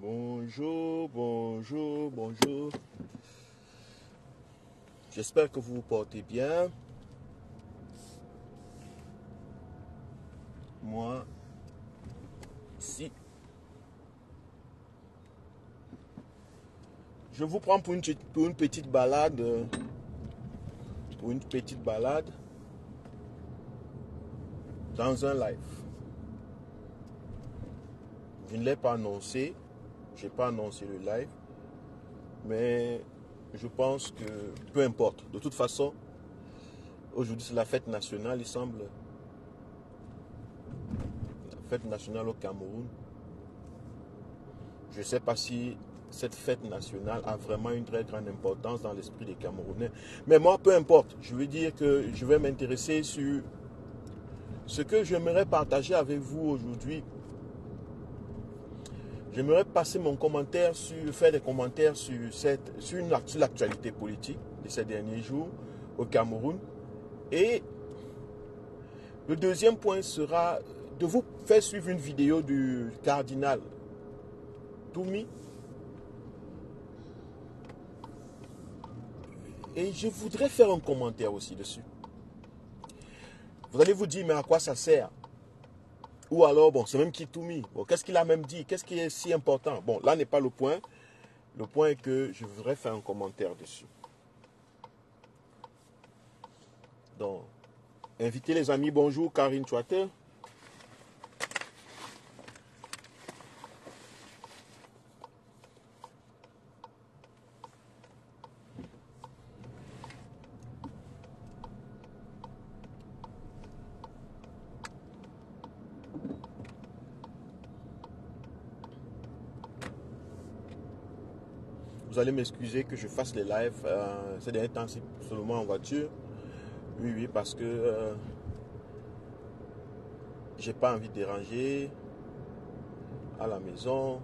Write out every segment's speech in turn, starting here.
Bonjour, bonjour, bonjour. J'espère que vous vous portez bien. Moi, si. Je vous prends pour une petite balade. Pour une petite balade. Dans un live. Je ne l'ai pas annoncé. Je n'ai pas annoncé le live. Mais je pense que peu importe. De toute façon, aujourd'hui c'est la fête nationale, il semble. La fête nationale au Cameroun. Je ne sais pas si cette fête nationale a vraiment une très grande importance dans l'esprit des Camerounais. Mais moi, peu importe. Je veux dire que je vais m'intéresser sur ce que j'aimerais partager avec vous aujourd'hui. J'aimerais passer mon commentaire faire des commentaires sur l'actualité politique de ces derniers jours au Cameroun. Et le deuxième point sera de vous faire suivre une vidéo du cardinal Toumi. Et je voudrais faire un commentaire aussi dessus. Vous allez vous dire, mais à quoi ça sert? Ou alors, bon, c'est même Kitoumi. Bon, qu'est-ce qu'il a même dit? Qu'est-ce qui est si important? Bon, là n'est pas le point. Le point est que je voudrais faire un commentaire dessus. Donc, invitez les amis. Bonjour, Karine Chouater. Vous allez m'excuser que je fasse les lives. Ces derniers temps, c'est seulement en voiture. Oui, parce que j'ai pas envie de déranger à la maison,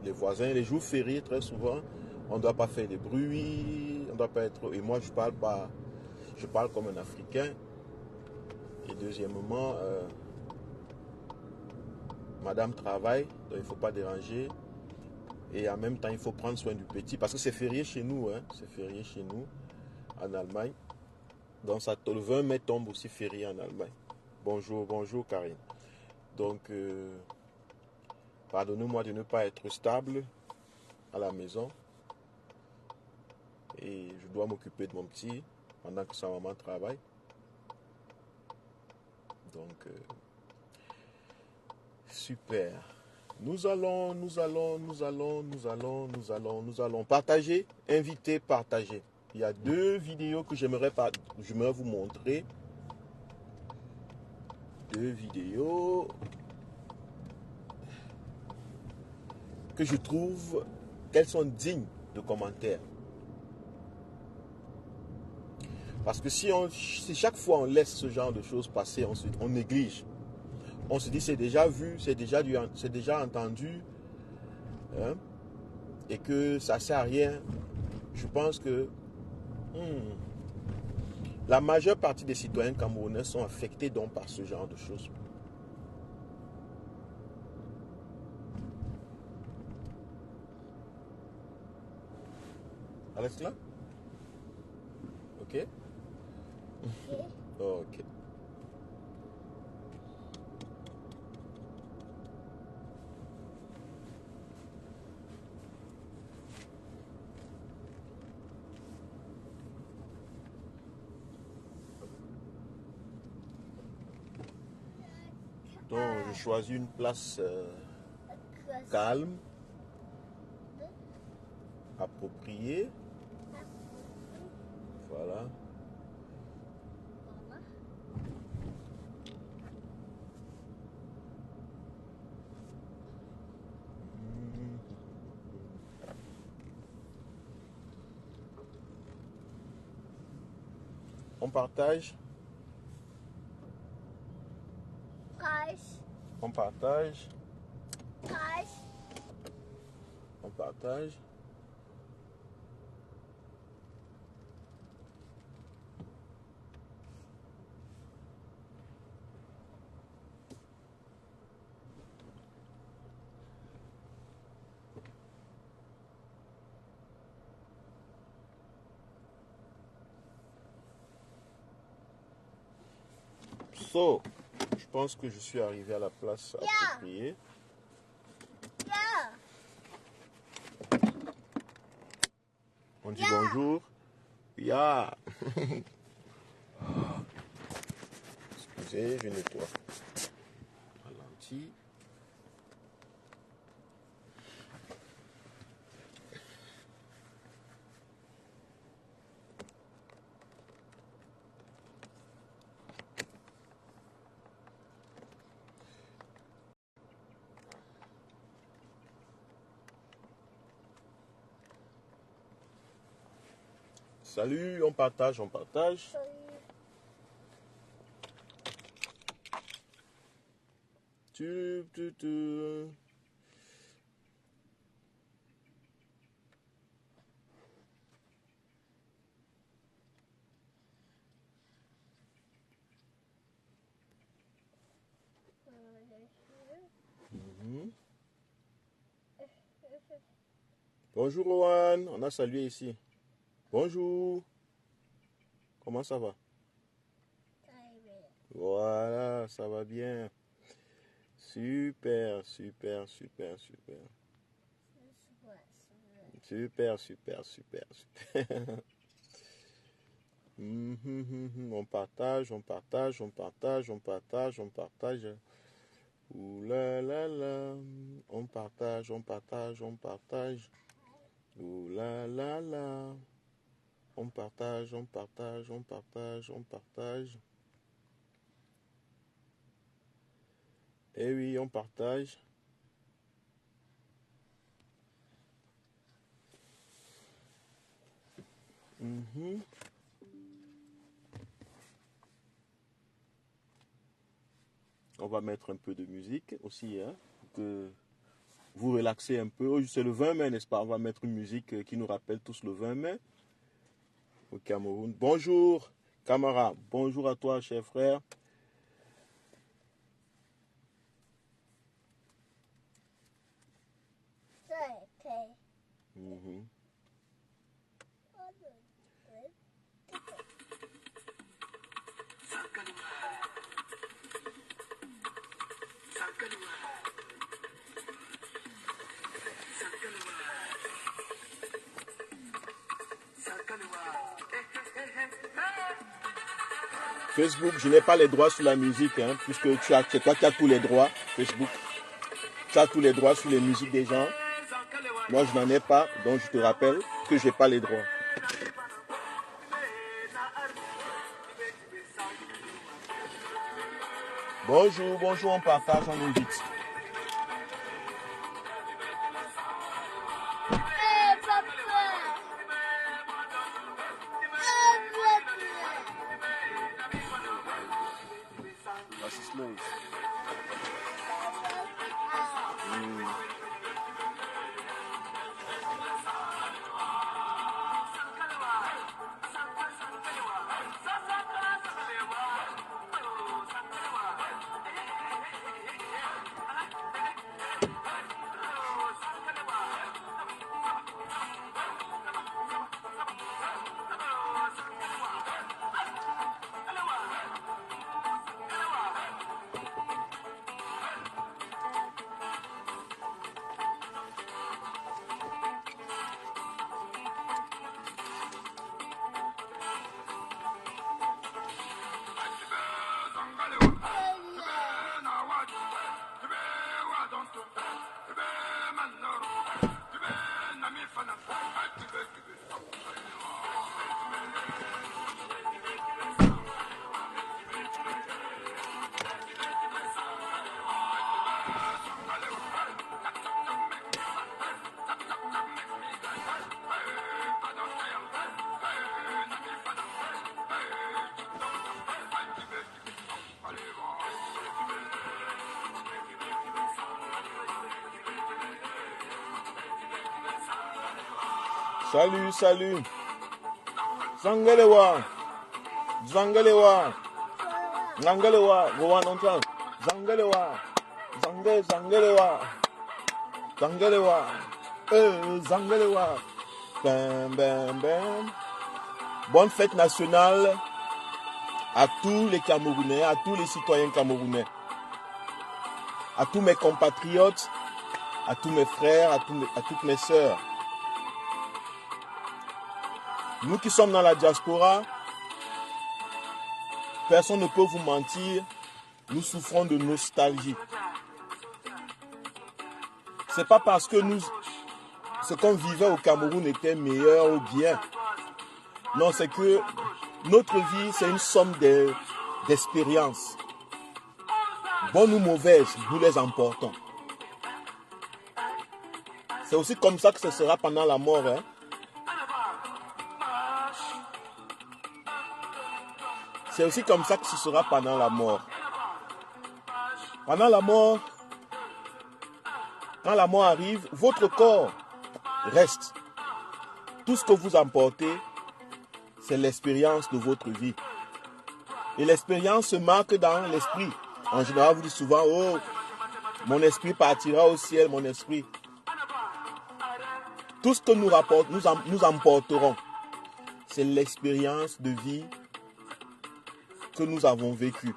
les voisins, les jours fériés très souvent. On ne doit pas faire des bruits, on ne doit pas être. Et moi, je parle pas. Je parle comme un Africain. Et deuxièmement, madame travaille, donc il ne faut pas déranger. Et en même temps, il faut prendre soin du petit. Parce que c'est férié chez nous, hein. C'est férié chez nous, en Allemagne. Donc le 20 mai tombe aussi férié en Allemagne. Bonjour, bonjour Karine. Donc, pardonnez-moi de ne pas être stable à la maison. Et je dois m'occuper de mon petit pendant que sa maman travaille. Donc, super. Nous allons partager, inviter, partager. Il y a deux vidéos que j'aimerais vous montrer. Deux vidéos que je trouve qu'elles sont dignes de commentaires. Parce que si chaque fois on laisse ce genre de choses passer, on néglige. On se dit c'est déjà vu, c'est déjà entendu, hein, et que ça ne sert à rien. Je pense que la majeure partie des citoyens camerounais sont affectés donc par ce genre de choses. Reste là? Ok? Ok. Donc, je choisis une place calme, appropriée. Voilà. On partage. On partage. On partage. So, je pense que je suis arrivé à la place appropriée. On dit bonjour. Ya. Excusez, je nettoie. Ralenti. Salut, on partage, on partage. Tu. Bonjour Rohan, on a salué ici. Bonjour. Comment ça va? Voilà, ça va bien. Super, super, super, super. Super, super, super, super. On partage, on partage, on partage, on partage, on partage. Ouh là là là. On partage, on partage, on partage. Ouh là là là. On partage, on partage, on partage, on partage. Eh oui, on partage. On va mettre un peu de musique aussi, hein, pour que vous relaxez un peu. C'est le 20 mai, n'est-ce pas? On va mettre une musique qui nous rappelle tous le 20 mai au Cameroun. Bonjour, camarade. Bonjour à toi, cher frère. Facebook, je n'ai pas les droits sur la musique, hein, puisque c'est toi qui as tous les droits, Facebook. Tu as tous les droits sur les musiques des gens. Moi, je n'en ai pas, donc je te rappelle que je n'ai pas les droits. Bonjour, bonjour, on partage, on invite. Salut, salut. Zangalewa. Zangalewa. Zangalewa. Rowan entend. Zangalewa. Zangalewa. Zangalewa. Zangalewa. Bam, bam, bam. Bonne fête nationale à tous les Camerounais, à tous les citoyens camerounais, à tous mes compatriotes, à tous mes frères, à toutes mes sœurs. Nous qui sommes dans la diaspora, personne ne peut vous mentir, nous souffrons de nostalgie. C'est pas parce que ce qu'on vivait au Cameroun était meilleur ou bien. Non, c'est que notre vie, c'est une somme d'expériences. Bonnes ou mauvaises, nous les emportons. C'est aussi comme ça que ce sera pendant la mort. Hein? C'est aussi comme ça que ce sera pendant la mort. Pendant la mort, quand la mort arrive, votre corps reste. Tout ce que vous emportez, c'est l'expérience de votre vie. Et l'expérience se marque dans l'esprit. En général, vous dites souvent, oh, mon esprit partira au ciel, mon esprit. Tout ce que nous emporterons, c'est l'expérience de vie que nous avons vécue.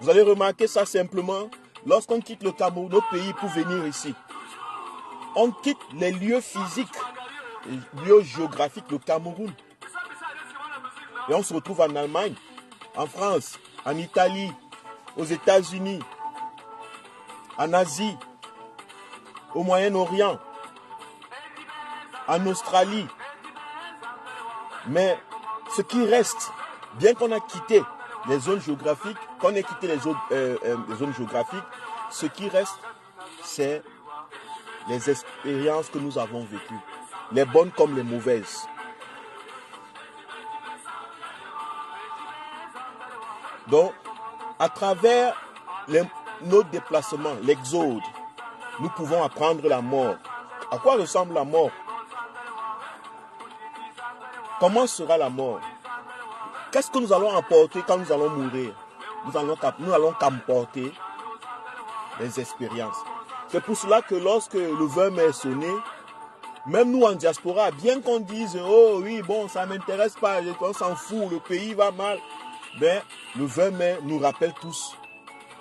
Vous allez remarquer ça simplement lorsqu'on quitte le Cameroun, notre pays, pour venir ici. On quitte les lieux physiques, les lieux géographiques du Cameroun. Et on se retrouve en Allemagne, en France, en Italie, aux États-Unis, en Asie, au Moyen-Orient, en Australie. Mais ce qui reste, bien qu'on a quitté les zones géographiques, qu'on ait quitté les zones géographiques, ce qui reste, c'est les expériences que nous avons vécues, les bonnes comme les mauvaises. Donc, à travers nos déplacements, l'exode, nous pouvons apprendre la mort. À quoi ressemble la mort? Comment sera la mort? Qu'est-ce que nous allons emporter quand nous allons mourir? Nous allons qu'emporter les expériences. C'est pour cela que lorsque le 20 mai est sonné, même nous en diaspora, bien qu'on dise, oh oui, bon, ça ne m'intéresse pas, on s'en fout, le pays va mal, mais le 20 mai nous rappelle tous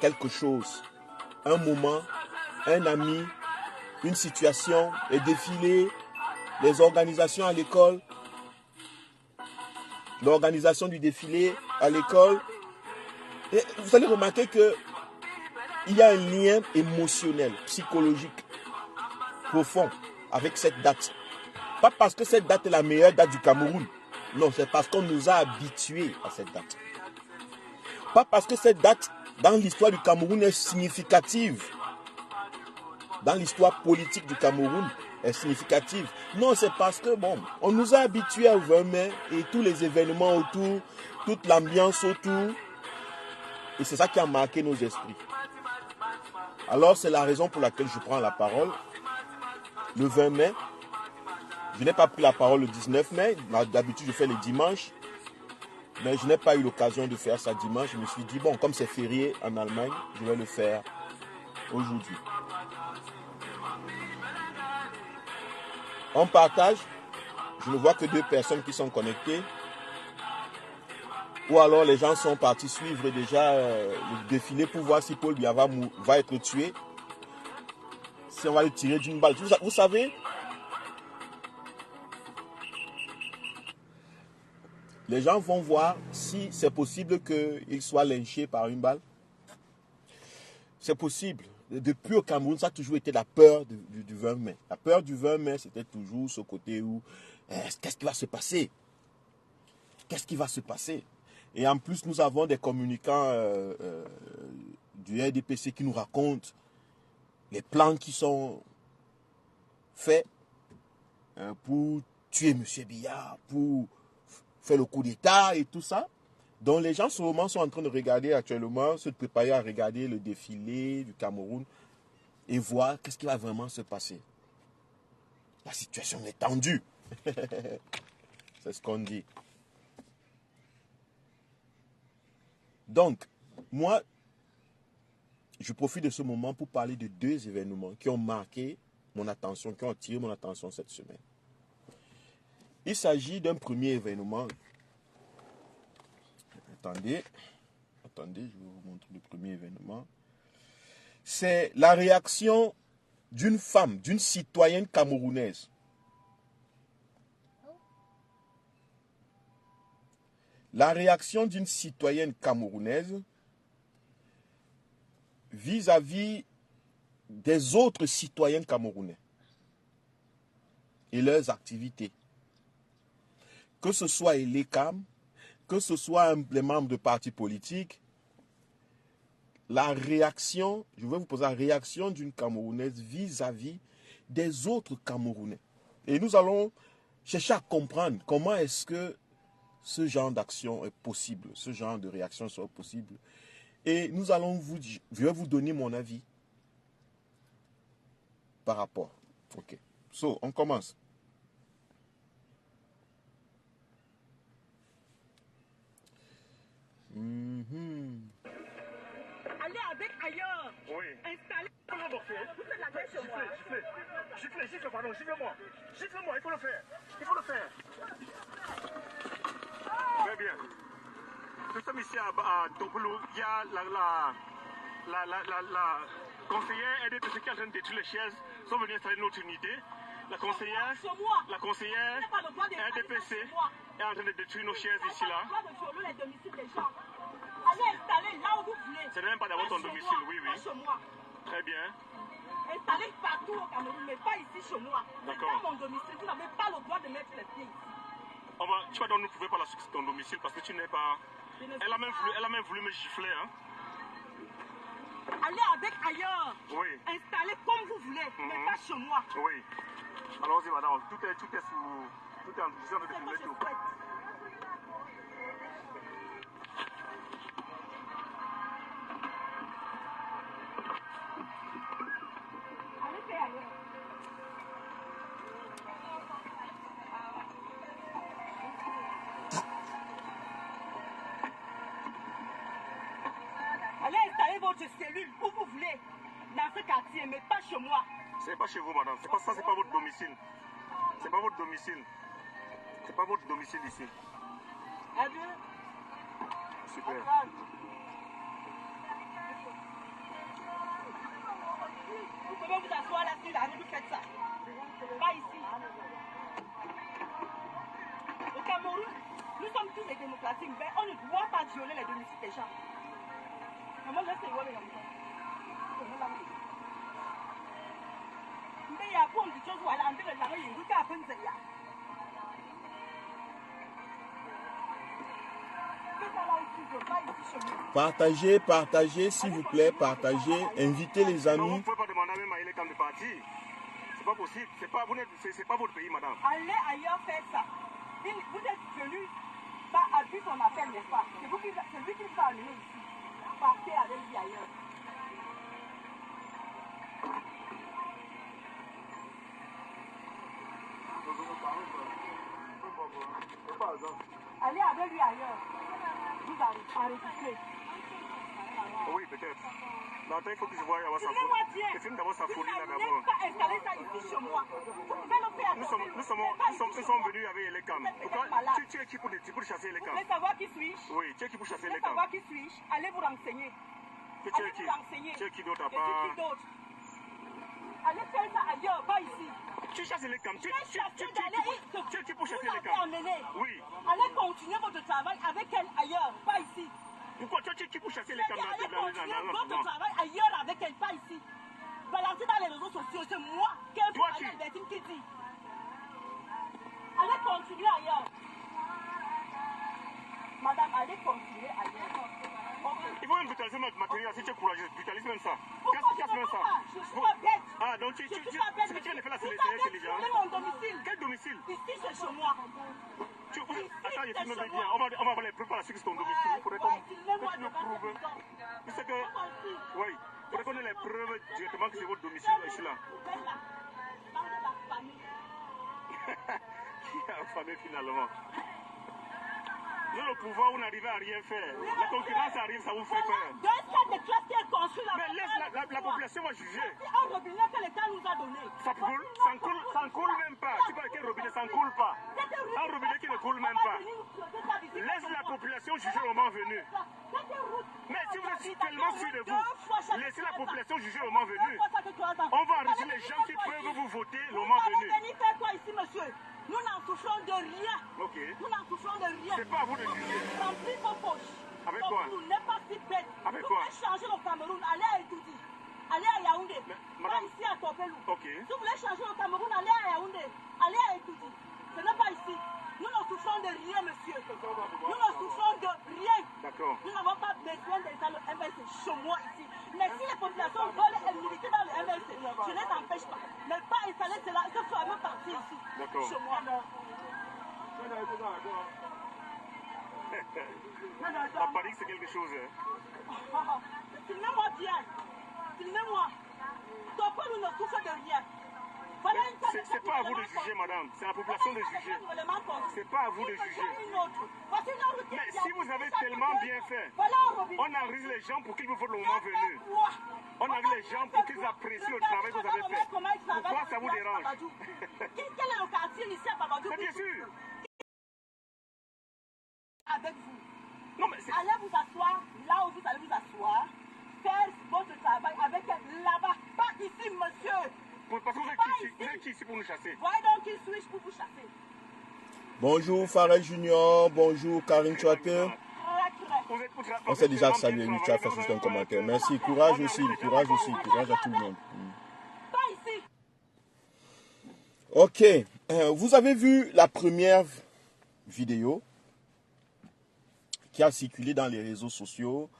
quelque chose. Un moment, un ami, une situation, les défilés, les organisations à l'école, l'organisation du défilé à l'école. Et vous allez remarquer qu'il y a un lien émotionnel, psychologique, profond avec cette date. Pas parce que cette date est la meilleure date du Cameroun. Non, c'est parce qu'on nous a habitués à cette date. Pas parce que cette date, dans l'histoire du Cameroun, est significative. Dans l'histoire politique du Cameroun, est significative. Non, c'est parce que, bon, on nous a habitués au 20 mai et tous les événements autour, toute l'ambiance autour. Et c'est ça qui a marqué nos esprits. Alors, c'est la raison pour laquelle je prends la parole. Le 20 mai, je n'ai pas pris la parole le 19 mai. D'habitude, je fais les dimanches. Mais je n'ai pas eu l'occasion de faire ça dimanche. Je me suis dit, bon, comme c'est férié en Allemagne, je vais le faire aujourd'hui. On partage. Je ne vois que 2 personnes qui sont connectées. Ou alors les gens sont partis suivre déjà le défilé pour voir si Paul Biya va être tué. Si on va le tirer d'une balle. Vous savez, les gens vont voir si c'est possible qu'il soit lynché par une balle. C'est possible. Depuis au Cameroun, ça a toujours été la peur du 20 mai. La peur du 20 mai, c'était toujours ce côté où qu'est-ce qui va se passer? Qu'est-ce qui va se passer? Et en plus, nous avons des communicants du RDPC qui nous racontent les plans qui sont faits pour tuer M. Biya, pour faire le coup d'État et tout ça. Donc les gens sûrement sont en train de regarder actuellement, se préparer à regarder le défilé du Cameroun et voir qu'est-ce qui va vraiment se passer. La situation est tendue. C'est ce qu'on dit. Donc, moi, je profite de ce moment pour parler de 2 événements qui ont marqué mon attention, qui ont attiré mon attention cette semaine. Il s'agit d'un premier événement attendez, je vais vous montrer le premier événement. C'est la réaction d'une femme, d'une citoyenne camerounaise. La réaction d'une citoyenne camerounaise vis-à-vis des autres citoyens camerounais et leurs activités. Que ce soit l'ECAM, que ce soit les membres de partis politiques, la réaction, je vais vous poser la réaction d'une Camerounaise vis-à-vis des autres Camerounais. Et nous allons chercher à comprendre comment est-ce que ce genre d'action est possible, ce genre de réaction soit possible. Et nous allons je vais vous donner mon avis par rapport. Ok. So, on commence. Allez avec ailleurs. Oui. Installez. Vous faites la guerre chez moi. Giflez, pardon, gifle-moi. Gifle-moi, il faut le faire. Il faut le faire. Très bien. Nous sommes ici à Topoulou. Il y a la conseillère RDPC qui est en train de détruire les chaises. Sont venus installer notre unité. La conseillère RDPC est en train de détruire nos chaises ici là. Allez installer là où vous voulez. Ce n'est même pas d'abord ton domicile, oui, oui. Chez moi. Très bien. Installez partout au Cameroun, mais pas ici chez moi. D'accord. Dans mon domicile, vous n'avez pas le droit de mettre les pieds ici. Tu vas donc nous prouver par la suite ton domicile parce que tu n'es pas. Elle a même voulu me gifler, hein. Allez avec ailleurs. Oui. Installez comme vous voulez, mais pas chez moi. Oui. Allons-y, madame. Tout est en position de filmer tout. Allez installer votre cellule où vous voulez, dans ce quartier, mais pas chez moi. C'est pas chez vous, madame. C'est pas ça, c'est pas votre domicile. C'est pas votre domicile. C'est pas votre domicile ici. Adieu. Super. Vous pouvez vous asseoir là sur la rue, vous faites ça. Pas ici. Au Cameroun, nous sommes tous des démocraties, mais on ne doit pas violer les domiciles des gens. Maman, laissez voir les gens. Mais il y a beaucoup de choses où elle a enlevé le larron, il y a un peu de zéya. Partagez, s'il vous plaît, partagez, invitez les amis. Vous ne pouvez pas demander même à l'école de parti. C'est pas possible. C'est pas votre pays, madame. Allez ailleurs faire ça. Vous êtes venu pas à but son appel, n'est-ce pas? C'est lui qui nous a amené ici. Partez avec lui ailleurs. Allez avec lui ailleurs. Vous enregistrez. Oui, peut-être. Mais attends, il faut que je voie avoir sa folie. Je filme d'abord sa folie là d'abord. Pas installer ça ici chez moi. Vous pouvez le faire. Nous sommes venus avec les cams. Pourquoi tu es qui pour chasser les Vous cams? voulez savoir qui suis-je? Oui, tu es qui pour chasser Vous les voulez cams? savoir qui suis-je? Allez vous renseigner. Tu Allez es qui? vous renseigner. Tu es qui d'autre à Je suis part? qui d'autre? Allez faire ça ailleurs, pas ici. Tu chasses les cams. Tu es qui pour chasser Vous les l'avez cams? emmené. Oui. Allez continuer votre travail avec elle ailleurs, pas ici. Pourquoi tu es qui pour chasser les cams Allez dans continuer votre l'enfant? travail ailleurs avec elle, pas ici. Balancez dans les réseaux sociaux, c'est moi qui ai Toi fait qui? Albertine qui dit. Allez continuer ailleurs. Madame, allez continuer ailleurs. Il faut même brutaliser notre matériel si tu es courageux. Brutalise même ça. Pourquoi Casse même ça. je suis pas bête. Ah, donc tu Je suis pas bête. viens de faire la Vous sélection avez chez les gens. violé mon domicile. Quel domicile? Ici, c'est chez moi. Attends, il filme bien. On va avoir les preuves par la suite de ton domicile. Il faudrait qu'on tu nous prouves. Tu sais que. Oui. Il faudrait qu'on ait les preuves directement que c'est votre domicile ici là. Qui a affamé finalement? Vous avez le pouvoir, vous n'arrivez à rien faire. La concurrence arrive, ça vous fait peur. Deux salles de classe qui est construite là. Mais laisse la population va juger. C'est un robinet que l'État nous a donné. Ça coule même pas. Tu vois quel robinet, ça ne coule pas. Un robinet qui ne coule même pas. Laisse la population juger au moment venu. Mais si vous êtes tellement sûr de vous, laissez la population juger au moment venu. On va enregistrer les gens qui peuvent vous voter le moment venu. Faire quoi ici, monsieur? Nous n'en souffrons de rien. Ok. Nous n'en souffrons de rien. C'est pas à vous de juger. Remplis vos poches. Avec Donc, quoi? vous n'êtes pas si bête. Avec vous quoi? voulez changer le Cameroun, allez à Edoudi. Allez à Yaoundé. Madame- Pas ici à Topelou. Ok. Si vous voulez changer le Cameroun, allez à Yaoundé. Allez à Edoudi. Ce n'est pas ici. Nous ne souffrons de rien, monsieur. Nous ne souffrons de rien. D'accord. Nous n'avons pas besoin d'installer le MLC chez moi ici. Mais si les populations veulent militer dans le MLC, je ne les empêche pas. Mais pas installer cela, ce fameux parti ici. D'accord. Chez moi. La panique, c'est quelque chose. Hein. Filmez-moi bien. Filmez-moi. Topelou ne souffre de rien. C'est pas à vous de juger, madame. C'est à la population de juger. C'est pas à vous de juger. Mais si vous avez tellement bien fait, on enregistre les gens pour qu'ils vous votent le moment venu. On enregistre les gens pour qu'ils apprécient le travail que vous avez fait. Pourquoi ça vous dérange? Quel est le quartier ici à Babadou? Mais bien sûr. Avec vous. Non, mais c'est... Allez vous asseoir là où vous allez vous asseoir. Faire votre travail avec là-bas. Pas ici, monsieur. Parce que vous êtes qui ici pour nous chasser? Voyez donc qui suis-je pour vous chasser. Bonjour Farel Junior, bonjour Karine Chouaké. On s'est déjà salué, tu as fait juste un commentaire. Merci, courage aussi, courage à tout le monde. Pas ici. Ok, vous avez vu la première vidéo qui a circulé dans les réseaux sociaux.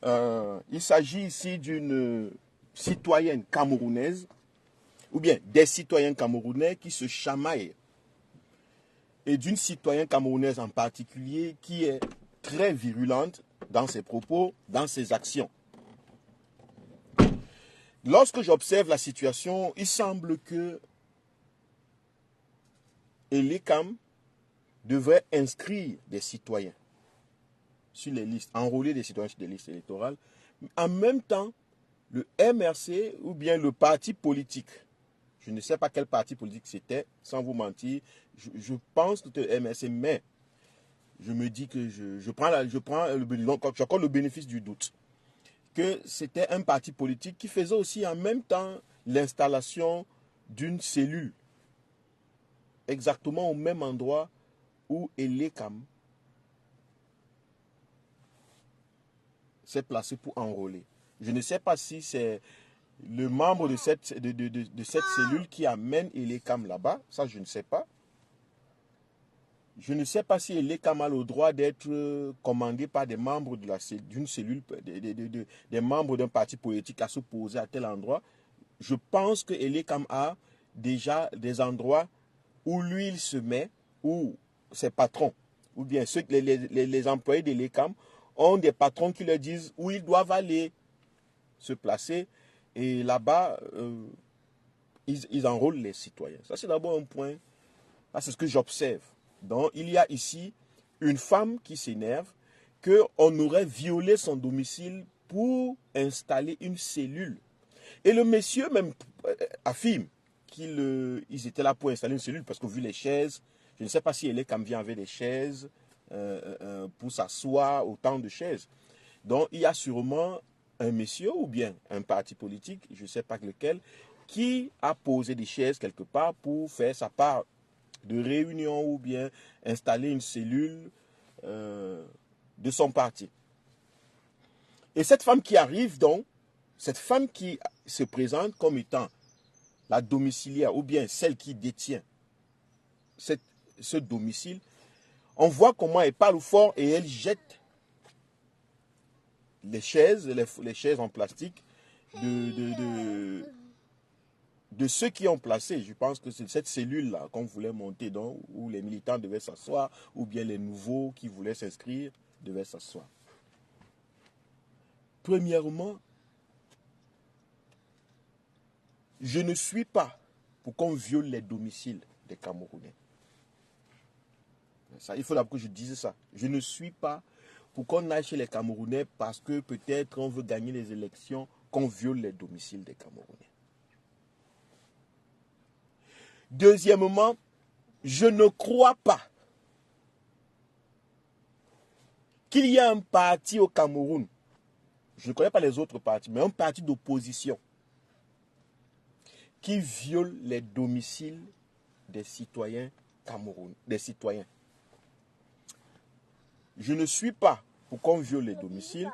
Il s'agit ici d'une citoyenne camerounaise, ou bien des citoyens camerounais qui se chamaillent, et d'une citoyenne camerounaise en particulier qui est très virulente dans ses propos, dans ses actions. Lorsque j'observe la situation, il semble que l'ECAM devrait inscrire des citoyens sur les listes, enrôler des citoyens sur des listes électorales. En même temps, le MRC ou bien le parti politique, je ne sais pas quel parti politique c'était, sans vous mentir, je pense que c'était le MRC, mais je me dis que j'accorde le bénéfice du doute, que c'était un parti politique qui faisait aussi en même temps l'installation d'une cellule, exactement au même endroit où l'ECAM s'est placé pour enrôler. Je ne sais pas si c'est le membre de cette cellule qui amène l'ECAM là-bas, ça je ne sais pas. Je ne sais pas si l'ECAM a le droit d'être commandé par des membres d'une cellule, des membres d'un parti politique à se poser à tel endroit. Je pense que l'ECAM a déjà des endroits où lui il se met, où ses patrons, ou bien ceux, les employés de l'ECAM ont des patrons qui leur disent où ils doivent aller se placer. Et là-bas, ils enrôlent les citoyens. Ça, c'est d'abord un point. Là, c'est ce que j'observe. Donc, il y a ici une femme qui s'énerve qu'on aurait violé son domicile pour installer une cellule. Et le monsieur même affirme qu'ils étaient là pour installer une cellule parce que vu les chaises, je ne sais pas si l'ECAM vient avec des chaises pour s'asseoir, autant de chaises. Donc, il y a sûrement un monsieur ou bien un parti politique, je ne sais pas lequel, qui a posé des chaises quelque part pour faire sa part de réunion ou bien installer une cellule de son parti. Et cette femme qui arrive donc, cette femme qui se présente comme étant la domiciliaire ou bien celle qui détient ce domicile, on voit comment elle parle fort et elle jette les chaises en plastique de ceux qui ont placé. Je pense que c'est cette cellule-là qu'on voulait monter, donc, où les militants devaient s'asseoir, ou bien les nouveaux qui voulaient s'inscrire devaient s'asseoir. Premièrement, je ne suis pas pour qu'on viole les domiciles des Camerounais. Ça, il faut d'abord que je dise ça. Je ne suis pas pour qu'on aille chez les Camerounais parce que peut-être on veut gagner les élections, qu'on viole les domiciles des Camerounais. Deuxièmement, je ne crois pas qu'il y ait un parti au Cameroun, je ne connais pas les autres partis, mais un parti d'opposition qui viole les domiciles des citoyens camerounais, des citoyens. Je ne suis pas pour qu'on viole les domiciles.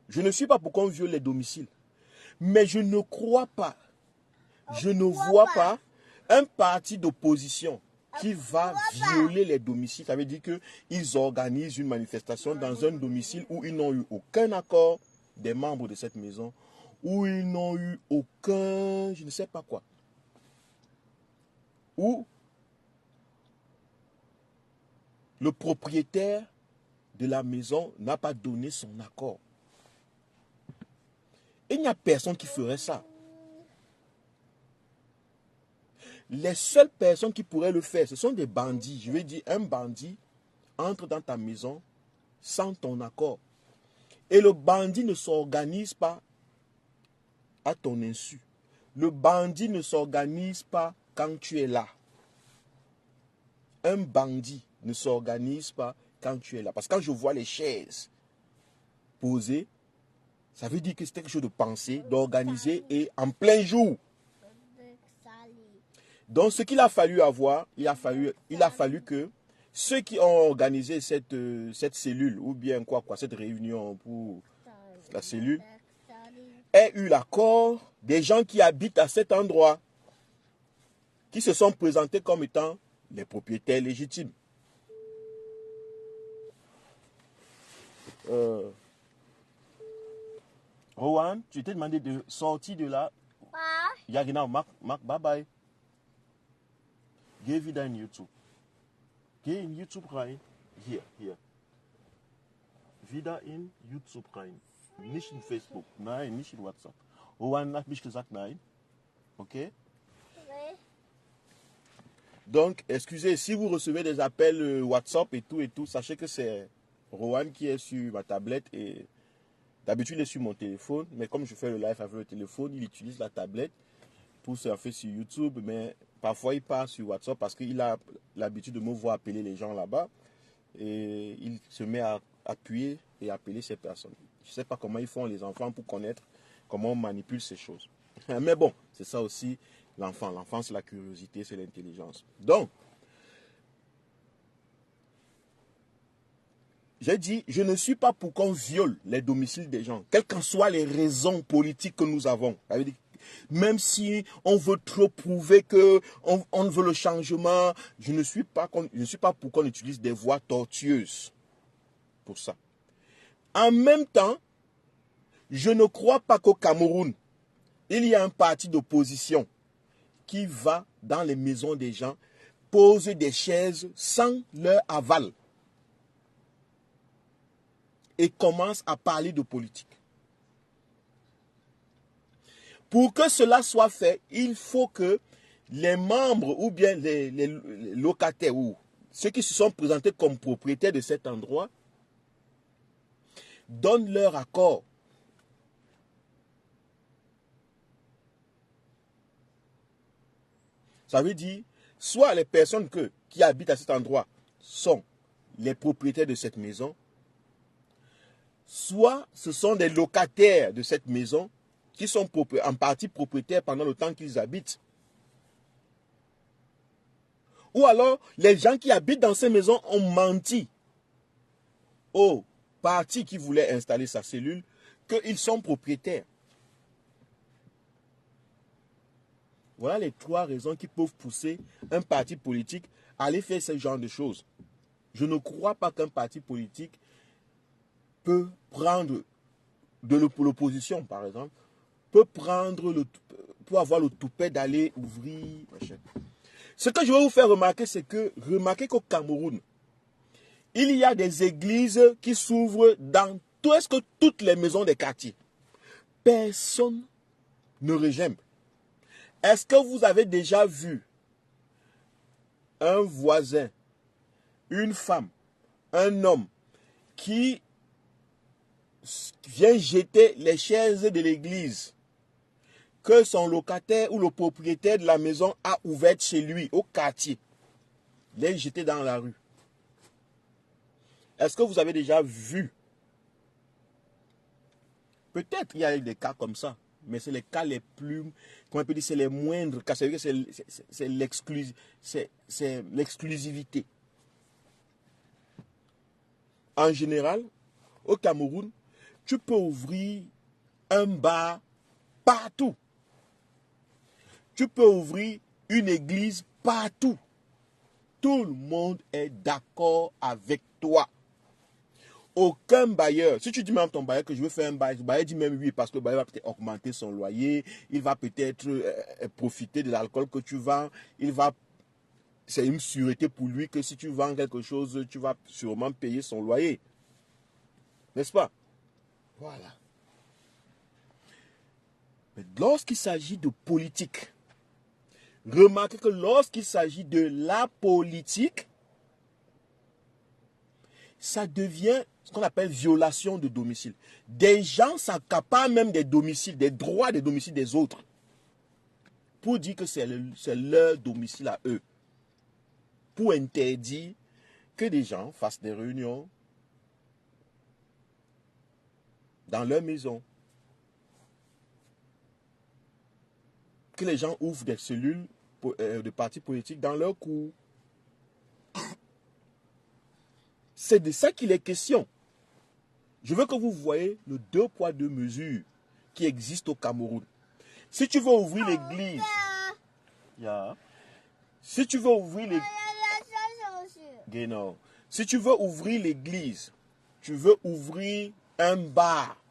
Je ne suis pas pour qu'on viole les domiciles. Mais je ne crois pas, je ne vois pas un parti d'opposition qui va violer les domiciles. Ça veut dire qu'ils organisent une manifestation dans un domicile où ils n'ont eu aucun accord des membres de cette maison, où ils n'ont eu aucun, je ne sais pas quoi. Où le propriétaire de la maison n'a pas donné son accord. Il n'y a personne qui ferait ça. Les seules personnes qui pourraient le faire, ce sont des bandits. Je veux dire, un bandit entre dans ta maison sans ton accord. Et le bandit ne s'organise pas à ton insu. Le bandit ne s'organise pas quand tu es là. Un bandit ne s'organise pas quand tu es là. Parce que quand je vois les chaises posées, ça veut dire que c'est quelque chose de pensé, d'organiser et en plein jour. Donc ce qu'il a fallu avoir, il a fallu que ceux qui ont organisé cette cellule, ou bien cette réunion pour la cellule, aient eu l'accord des gens qui habitent à cet endroit, qui se sont présentés comme étant les propriétaires légitimes. Rowan, tu t'es demandé de sortir de là. Yagina, Mark, bye bye. Geh wieder in YouTube. Geh in YouTube rein. Hier. Wieder in YouTube rein. Nicht in Facebook. Nein, nicht in WhatsApp. Rowan hat mich gesagt nein. Ok? Donc, excusez, si vous recevez des appels WhatsApp et tout, sachez que c'est Rowan qui est sur ma tablette et d'habitude il est sur mon téléphone, mais comme je fais le live avec le téléphone, il utilise la tablette pour surfer sur YouTube, mais parfois il part sur WhatsApp parce qu'il a l'habitude de me voir appeler les gens là-bas et il se met à appuyer et appeler ces personnes. Je ne sais pas comment ils font les enfants pour connaître comment on manipule ces choses. Mais bon, c'est ça aussi l'enfant. L'enfant, c'est la curiosité, c'est l'intelligence. Donc, j'ai dit, je ne suis pas pour qu'on viole les domiciles des gens, quelles qu'en soient les raisons politiques que nous avons. Ça veut dire, même si on veut trop prouver qu'on veut le changement, je ne suis pas pour qu'on utilise des voies tortueuses pour ça. En même temps, je ne crois pas qu'au Cameroun, il y a un parti d'opposition qui va dans les maisons des gens poser des chaises sans leur aval et commence à parler de politique. Pour que cela soit fait, il faut que les membres ou bien les locataires ou ceux qui se sont présentés comme propriétaires de cet endroit donnent leur accord. Ça veut dire, soit les personnes qui habitent à cet endroit sont les propriétaires de cette maison, soit ce sont des locataires de cette maison qui sont en partie propriétaires pendant le temps qu'ils habitent. Ou alors, les gens qui habitent dans ces maisons ont menti au parti qui voulait installer sa cellule qu'ils sont propriétaires. Voilà les trois raisons qui peuvent pousser un parti politique à aller faire ce genre de choses. Je ne crois pas qu'un parti politique peut prendre de l'opposition, par exemple, peut avoir le toupet d'aller ouvrir. Ce que je vais vous faire remarquer, c'est remarquez qu'au Cameroun, il y a des églises qui s'ouvrent dans presque toutes les maisons des quartiers. Personne ne régime. Est-ce que vous avez déjà vu un voisin, une femme, un homme qui vient jeter les chaises de l'église que son locataire ou le propriétaire de la maison a ouverte chez lui, au quartier, les jeter dans la rue. Est-ce que vous avez déjà vu? Peut-être il y a des cas comme ça, mais c'est les cas les plus, comment on peut dire, c'est les moindres cas. C'est l'exclusivité. En général, au Cameroun, tu peux ouvrir un bar partout. Tu peux ouvrir une église partout. Tout le monde est d'accord avec toi. Aucun bailleur, si tu dis même à ton bailleur que je veux faire un bail, le bailleur dit même oui parce que le bailleur va peut-être augmenter son loyer, il va peut-être profiter de l'alcool que tu vends, c'est une sûreté pour lui que si tu vends quelque chose, tu vas sûrement payer son loyer. N'est-ce pas? Voilà. Mais lorsqu'il s'agit de politique, remarquez que lorsqu'il s'agit de la politique, ça devient ce qu'on appelle violation de domicile. Des gens s'accaparent même des domiciles, des droits des domiciles des autres, pour dire que c'est leur domicile à eux, pour interdire que des gens fassent des réunions dans leur maison, que les gens ouvrent des cellules de partis politiques dans leur cours. C'est de ça qu'il est question. Je veux que vous voyez le 2 poids 2 mesures qui existe au Cameroun. Si tu veux ouvrir l'église, si tu veux ouvrir si tu veux ouvrir l'église, tu veux ouvrir un bar,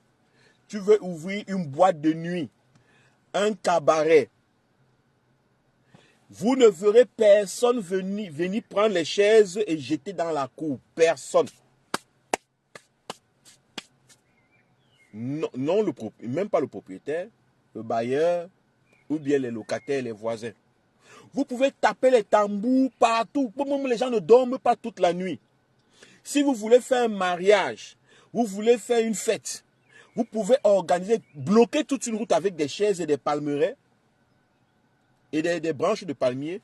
tu veux ouvrir une boîte de nuit, un cabaret, vous ne verrez personne venir prendre les chaises et jeter dans la cour. Personne. Non, même pas le propriétaire, le bailleur, ou bien les locataires, les voisins. Vous pouvez taper les tambours partout. Même les gens ne dorment pas toute la nuit. Si vous voulez faire un mariage, vous voulez faire une fête, vous pouvez organiser, bloquer toute une route avec des chaises et des palmeraies et des branches de palmiers.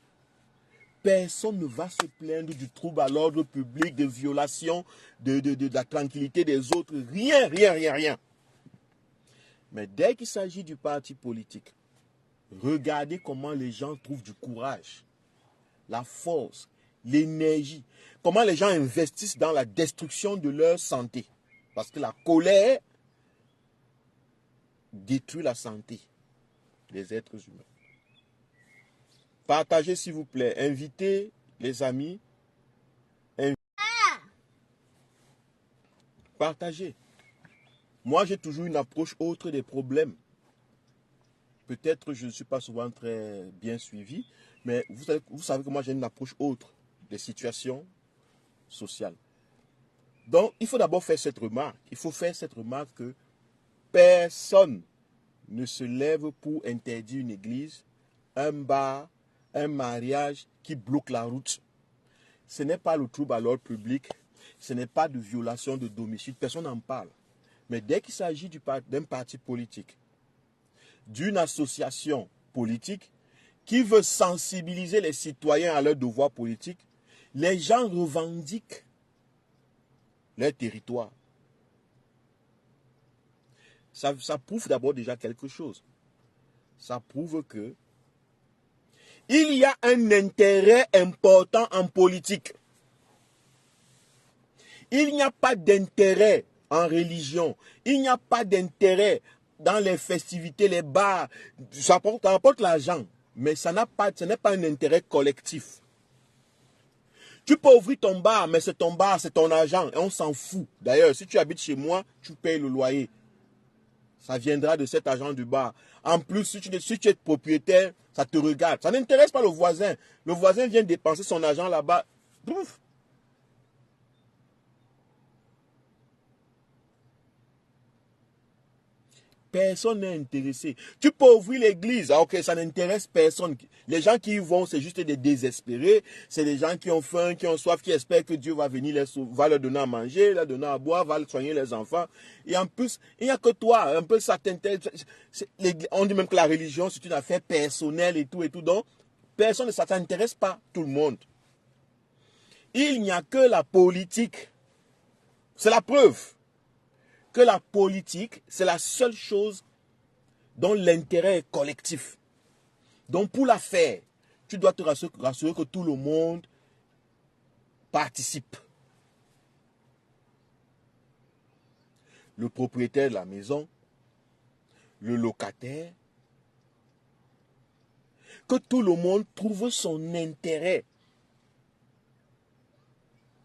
Personne ne va se plaindre du trouble à l'ordre public, de violation de la tranquillité des autres. Rien, rien, rien, rien. Mais dès qu'il s'agit du parti politique, regardez comment les gens trouvent du courage, la force, l'énergie. Comment les gens investissent dans la destruction de leur santé. Parce que la colère détruit la santé des êtres humains. Partagez s'il vous plaît. Invitez les amis. Partagez. Moi, j'ai toujours une approche autre des problèmes. Peut-être je ne suis pas souvent très bien suivi, mais vous savez que moi, j'ai une approche autre des situations sociales. Donc, il faut d'abord faire cette remarque. Il faut faire cette remarque que personne ne se lève pour interdire une église, un bar, un mariage qui bloque la route. Ce n'est pas le trouble à l'ordre public, ce n'est pas de violation de domicile, personne n'en parle. Mais dès qu'il s'agit d'un parti politique, d'une association politique qui veut sensibiliser les citoyens à leurs devoirs politiques, les gens revendiquent leur territoire. Ça prouve d'abord déjà quelque chose. Ça prouve que il y a un intérêt important en politique. Il n'y a pas d'intérêt en religion. Il n'y a pas d'intérêt dans les festivités, les bars. Ça apporte l'argent, mais ce n'est pas un intérêt collectif. Tu peux ouvrir ton bar, mais c'est ton bar, c'est ton argent, et on s'en fout. D'ailleurs, si tu habites chez moi, tu payes le loyer. Ça viendra de cet argent du bar. En plus, si tu es propriétaire, ça te regarde. Ça n'intéresse pas le voisin. Le voisin vient dépenser son argent là-bas. Bouf. Personne n'est intéressé. Tu peux ouvrir l'église, ah, ok, ça n'intéresse personne. Les gens qui y vont, c'est juste des désespérés. C'est des gens qui ont faim, qui ont soif, qui espèrent que Dieu va venir va leur donner à manger, leur donner à boire, va soigner les enfants. Et en plus, il n'y a que toi, un peu ça t'intéresse. On dit même que la religion, c'est une affaire personnelle et tout. Donc, personne ne s'intéresse pas, tout le monde. Il n'y a que la politique. C'est la preuve que la politique, c'est la seule chose dont l'intérêt est collectif. Donc pour la faire, tu dois te rassurer que tout le monde participe. Le propriétaire de la maison, le locataire, que tout le monde trouve son intérêt.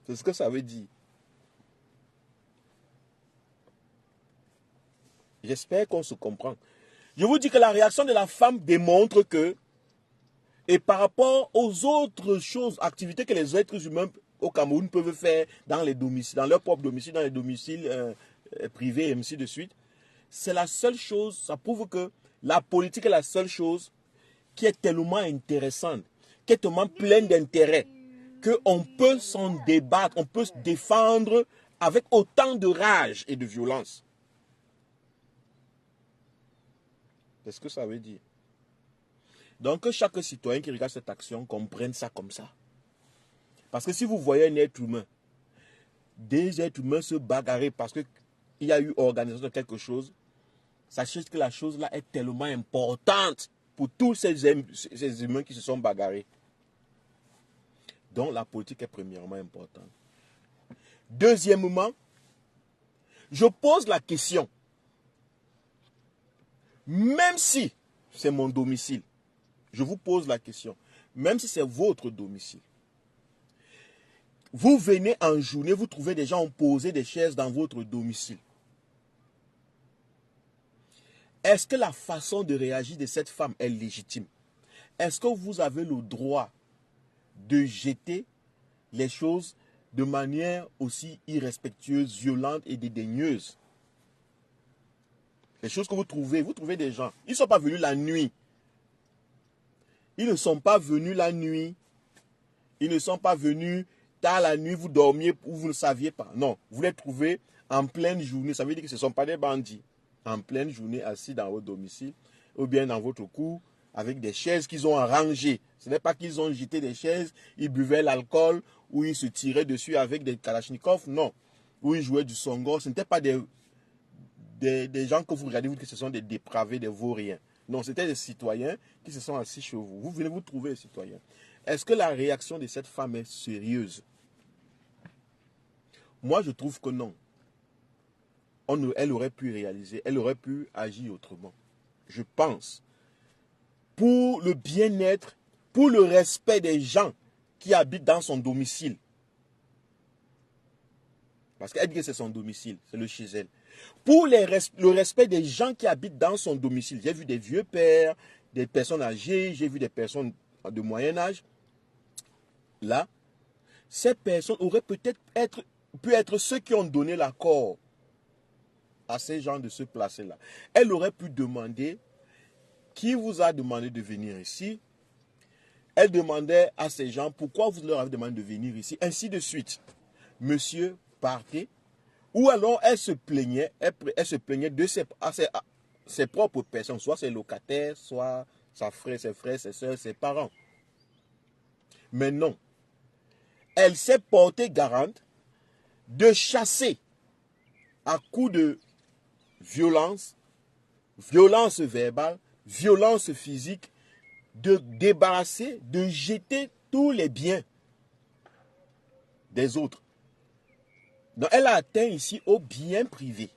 C'est ce que ça veut dire. J'espère qu'on se comprend. Je vous dis que la réaction de la femme démontre que, et par rapport aux autres choses, activités que les êtres humains au Cameroun peuvent faire dans les domiciles, dans leur propre domicile, dans les domiciles privés et ainsi de suite, c'est la seule chose, ça prouve que la politique est la seule chose qui est tellement intéressante, qui est tellement pleine d'intérêt, qu'on peut s'en débattre, on peut se défendre avec autant de rage et de violence. C'est ce que ça veut dire. Donc que chaque citoyen qui regarde cette action comprenne ça comme ça. Parce que si vous voyez un être humain, des êtres humains se bagarrer parce qu'il y a eu organisation de quelque chose, sachez que la chose là est tellement importante pour tous ces humains qui se sont bagarrés. Donc la politique est premièrement importante. Deuxièmement, je pose la question. Même si c'est mon domicile, je vous pose la question, même si c'est votre domicile, vous venez en journée, vous trouvez des gens poser des chaises dans votre domicile. Est-ce que la façon de réagir de cette femme est légitime? Est-ce que vous avez le droit de jeter les choses de manière aussi irrespectueuse, violente et dédaigneuse? Les choses que vous trouvez des gens. Ils ne sont pas venus la nuit. Ils ne sont pas venus la nuit. Ils ne sont pas venus tard la nuit, vous dormiez ou vous ne saviez pas. Non, vous les trouvez en pleine journée. Ça veut dire que ce ne sont pas des bandits. En pleine journée, assis dans votre domicile ou bien dans votre cour avec des chaises qu'ils ont arrangées. Ce n'est pas qu'ils ont jeté des chaises, ils buvaient l'alcool ou ils se tiraient dessus avec des kalachnikovs. Non. Ou ils jouaient du songo. Ce n'étaient pas des gens que vous regardez, vous dites que ce sont des dépravés, des vauriens. Non, c'était des citoyens qui se sont assis chez vous. Vous venez vous trouver les citoyens. Est-ce que la réaction de cette femme est sérieuse? Moi, je trouve que non. Elle aurait pu réaliser, elle aurait pu agir autrement. Je pense. Pour le bien-être, pour le respect des gens qui habitent dans son domicile. Parce qu'elle dit que c'est son domicile, c'est le chez elle. Pour le respect des gens qui habitent dans son domicile. J'ai vu des vieux pères, des personnes âgées, j'ai vu des personnes de moyen âge. Là, ces personnes auraient peut-être pu être ceux qui ont donné l'accord à ces gens de se placer là. Elle aurait pu demander, qui vous a demandé de venir ici? Elle demandait à ces gens, pourquoi vous leur avez demandé de venir ici? Ainsi de suite. Monsieur, partez. Ou alors elle se plaignait de ses propres personnes, soit ses locataires, soit ses frères, ses soeurs, ses parents. Mais non. Elle s'est portée garante de chasser à coups de violence verbale, violence physique, de débarrasser, de jeter tous les biens des autres. Donc elle a atteint ici au bien privé.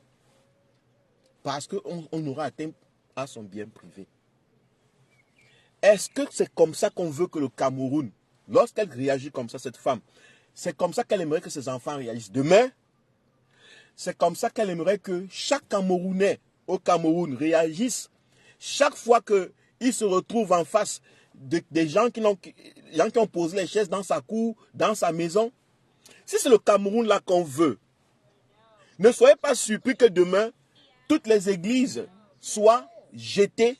Parce qu'on aura atteint à son bien privé. Est-ce que c'est comme ça qu'on veut que le Cameroun, lorsqu'elle réagit comme ça, cette femme, c'est comme ça qu'elle aimerait que ses enfants réagissent demain? C'est comme ça qu'elle aimerait que chaque Camerounais au Cameroun réagisse chaque fois qu'il se retrouve en face des gens qui ont posé les chaises dans sa cour, dans sa maison? Si c'est le Cameroun là qu'on veut, ne soyez pas surpris que demain, toutes les églises soient jetées,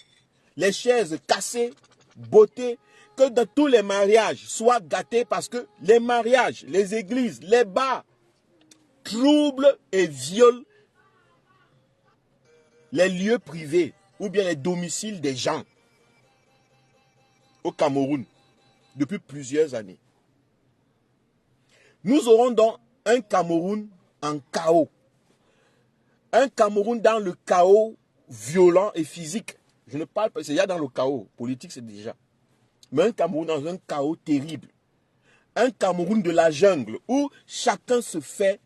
les chaises cassées, bottées, que dans tous les mariages soient gâtés parce que les mariages, les églises, les bars troublent et violent les lieux privés ou bien les domiciles des gens au Cameroun depuis plusieurs années. Nous aurons donc un Cameroun en chaos. Un Cameroun dans le chaos violent et physique. Je ne parle pas, c'est déjà dans le chaos politique, c'est déjà. Mais un Cameroun dans un chaos terrible. Un Cameroun de la jungle où chacun fait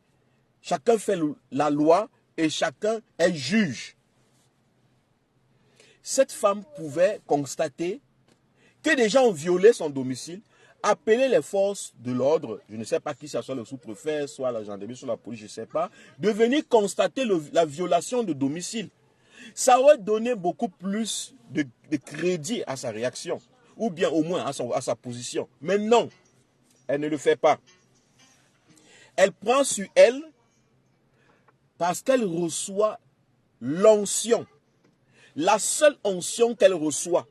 la loi et chacun est juge. Cette femme pouvait constater que des gens ont violé son domicile, appelé les forces de l'ordre, je ne sais pas qui ça soit, le sous-préfet, soit la gendarmerie, soit la police, je ne sais pas, de venir constater la violation de domicile. Ça aurait donné beaucoup plus de crédit à sa réaction, ou bien au moins à sa position. Mais non, elle ne le fait pas. Elle prend sur elle parce qu'elle reçoit l'onction. La seule onction qu'elle reçoit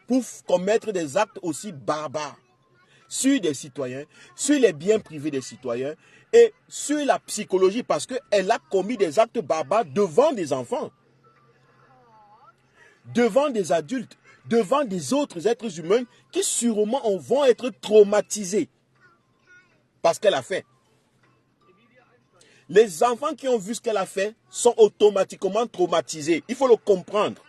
pour commettre des actes aussi barbares sur des citoyens, sur les biens privés des citoyens et sur la psychologie parce qu'elle a commis des actes barbares devant des enfants, devant des adultes, devant des autres êtres humains qui sûrement vont être traumatisés par ce qu'elle a fait. Les enfants qui ont vu ce qu'elle a fait sont automatiquement traumatisés. Il faut le comprendre.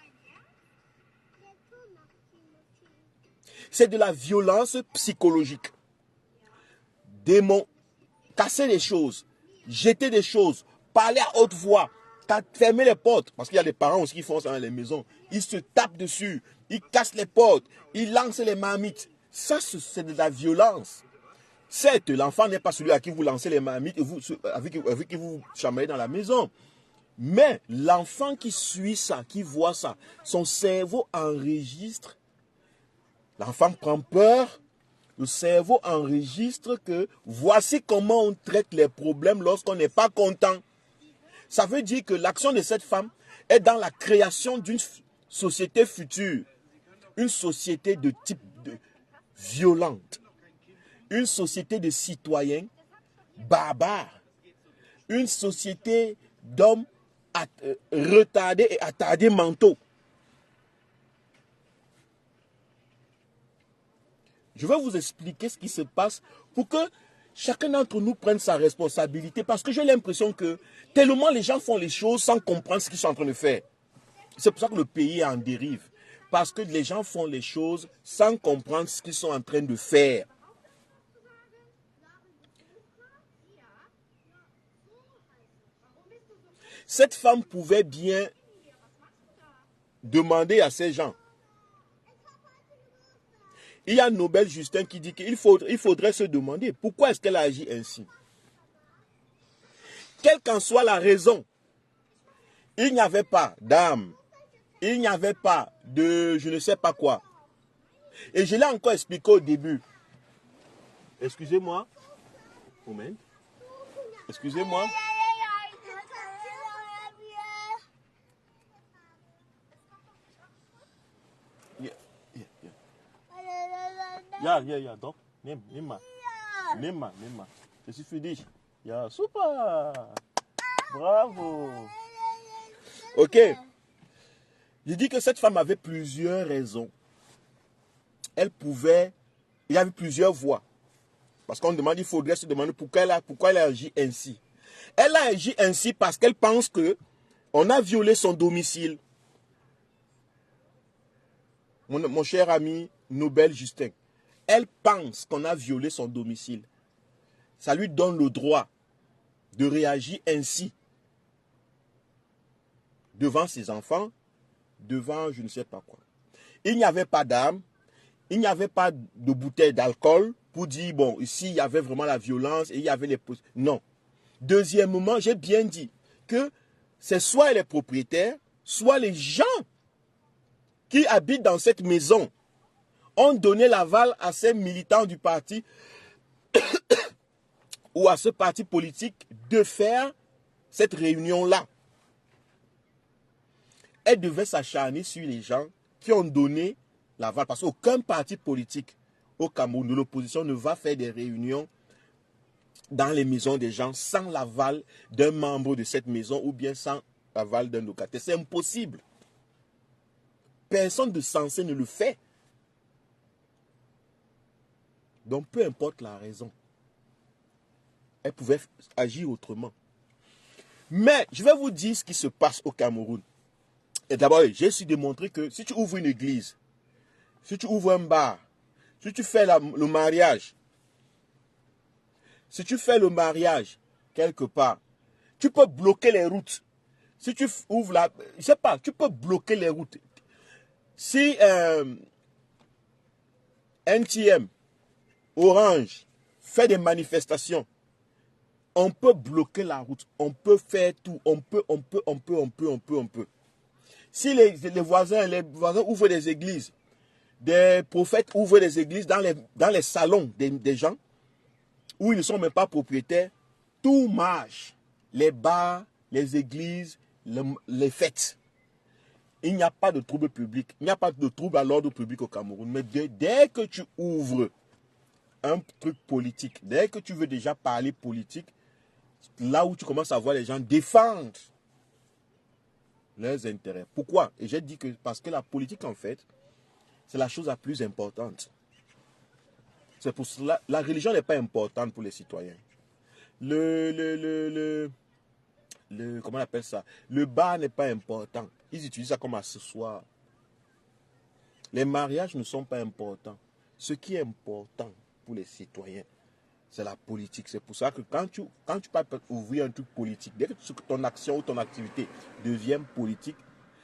C'est de la violence psychologique. Démon, casser des choses, jeter des choses, parler à haute voix, fermer les portes. Parce qu'il y a des parents aussi qui font ça dans les maisons. Ils se tapent dessus, ils cassent les portes, ils lancent les marmites. Ça, c'est de la violence. Certes, l'enfant n'est pas celui à qui vous lancez les marmites et avec qui vous chamaillez dans la maison. Mais l'enfant qui suit ça, qui voit ça, son cerveau enregistre. L'enfant prend peur, le cerveau enregistre que voici comment on traite les problèmes lorsqu'on n'est pas content. Ça veut dire que l'action de cette femme est dans la création d'une société future, une société de type violente, une société de citoyens barbares, une société d'hommes retardés et attardés mentaux. Je vais vous expliquer ce qui se passe pour que chacun d'entre nous prenne sa responsabilité parce que j'ai l'impression que tellement les gens font les choses sans comprendre ce qu'ils sont en train de faire. C'est pour ça que le pays est en dérive. Parce que les gens font les choses sans comprendre ce qu'ils sont en train de faire. Cette femme pouvait bien demander à ces gens. Il y a Nobel Justin qui dit qu'il faudrait se demander pourquoi est-ce qu'elle a agi ainsi. Quelle qu'en soit la raison, il n'y avait pas d'âme, il n'y avait pas de je ne sais pas quoi. Et je l'ai encore expliqué au début. Excusez-moi. Moment. Excusez-moi. Ja, doch. Nimm mal. Je suis fini. Ja, super. Bravo. Ok. Je dis que cette femme avait plusieurs raisons. Il y avait plusieurs voies. Parce qu'on demande, il faudrait se demander pourquoi elle a agi ainsi. Elle a agi ainsi parce qu'elle pense que on a violé son domicile. Mon cher ami Nobel Justin. Elle pense qu'on a violé son domicile. Ça lui donne le droit de réagir ainsi. Devant ses enfants, devant je ne sais pas quoi. Il n'y avait pas d'armes, il n'y avait pas de bouteille d'alcool pour dire, bon, ici, il y avait vraiment la violence et il y avait les... Non. Deuxièmement, j'ai bien dit que c'est soit les propriétaires, soit les gens qui habitent dans cette maison ont donné l'aval à ces militants du parti ou à ce parti politique de faire cette réunion-là. elle devait s'acharner sur les gens qui ont donné l'aval. Parce qu'aucun parti politique au Cameroun de l'opposition ne va faire des réunions dans les maisons des gens sans l'aval d'un membre de cette maison ou bien sans l'aval d'un locataire. C'est impossible. Personne de sensé ne le fait. Donc peu importe la raison, elle pouvait agir autrement. Mais je vais vous dire ce qui se passe au Cameroun. Et d'abord, j'ai su démontrer que si tu ouvres une église, si tu ouvres un bar, si tu fais le mariage, si tu fais le mariage quelque part, tu peux bloquer les routes. Si tu ouvres la... Je sais pas, tu peux bloquer les routes. Si NTM, Orange, fait des manifestations, on peut bloquer la route, on peut faire tout, on peut. Si les voisins ouvrent des églises, des prophètes ouvrent des églises dans les salons des gens, où ils ne sont même pas propriétaires, tout marche. Les bars, les églises, les fêtes. Il n'y a pas de trouble public, il n'y a pas de trouble à l'ordre public au Cameroun. Mais dès que tu ouvres un truc politique, dès que tu veux déjà parler politique, là où tu commences à voir les gens défendre leurs intérêts. Pourquoi? Et j'ai dit que parce que la politique, en fait, c'est la chose la plus importante. C'est pour cela, la religion n'est pas importante pour les citoyens. Comment on appelle ça? Le bar n'est pas important. Ils utilisent ça comme accessoire. Les mariages ne sont pas importants. Ce qui est important pour les citoyens, c'est la politique. C'est pour ça que quand tu peux ouvrir un truc politique, dès que ton action ou ton activité devient politique,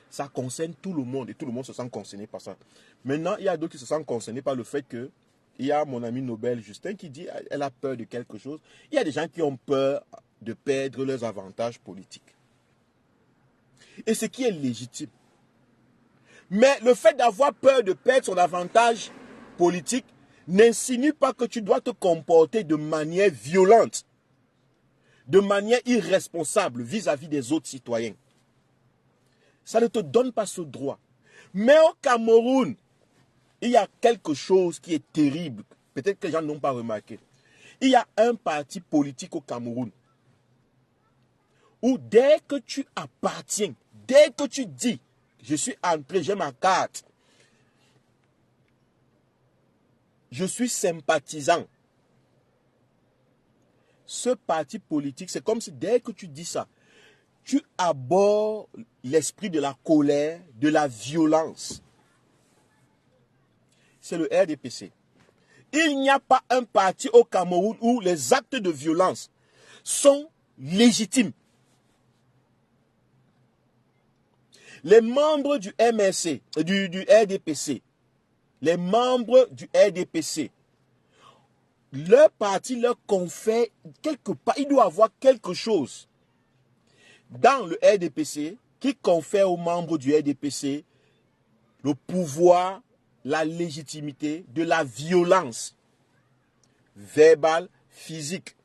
ça concerne tout le monde et tout le monde se sent concerné par ça. Maintenant, il y a d'autres qui se sentent concernés par le fait que il y a mon ami Nobel Justin qui dit qu'elle a peur de quelque chose. Il y a des gens qui ont peur de perdre leurs avantages politiques. Et ce qui est légitime. Mais le fait d'avoir peur de perdre son avantage politique n'insinue pas que tu dois te comporter de manière violente, de manière irresponsable vis-à-vis des autres citoyens. Ça ne te donne pas ce droit. Mais au Cameroun, il y a quelque chose qui est terrible. Peut-être que les gens n'ont pas remarqué. Il y a un parti politique au Cameroun où dès que tu appartiens, dès que tu dis, je suis entré, j'ai ma carte, je suis sympathisant. Ce parti politique, c'est comme si dès que tu dis ça, tu abordes l'esprit de la colère, de la violence. C'est le RDPC. Il n'y a pas un parti au Cameroun où les actes de violence sont légitimes. Les membres du MRC, du RDPC, les membres du RDPC, leur parti leur confère quelque part, il doit avoir quelque chose dans le RDPC qui confère aux membres du RDPC le pouvoir, la légitimité de la violence verbale, physique.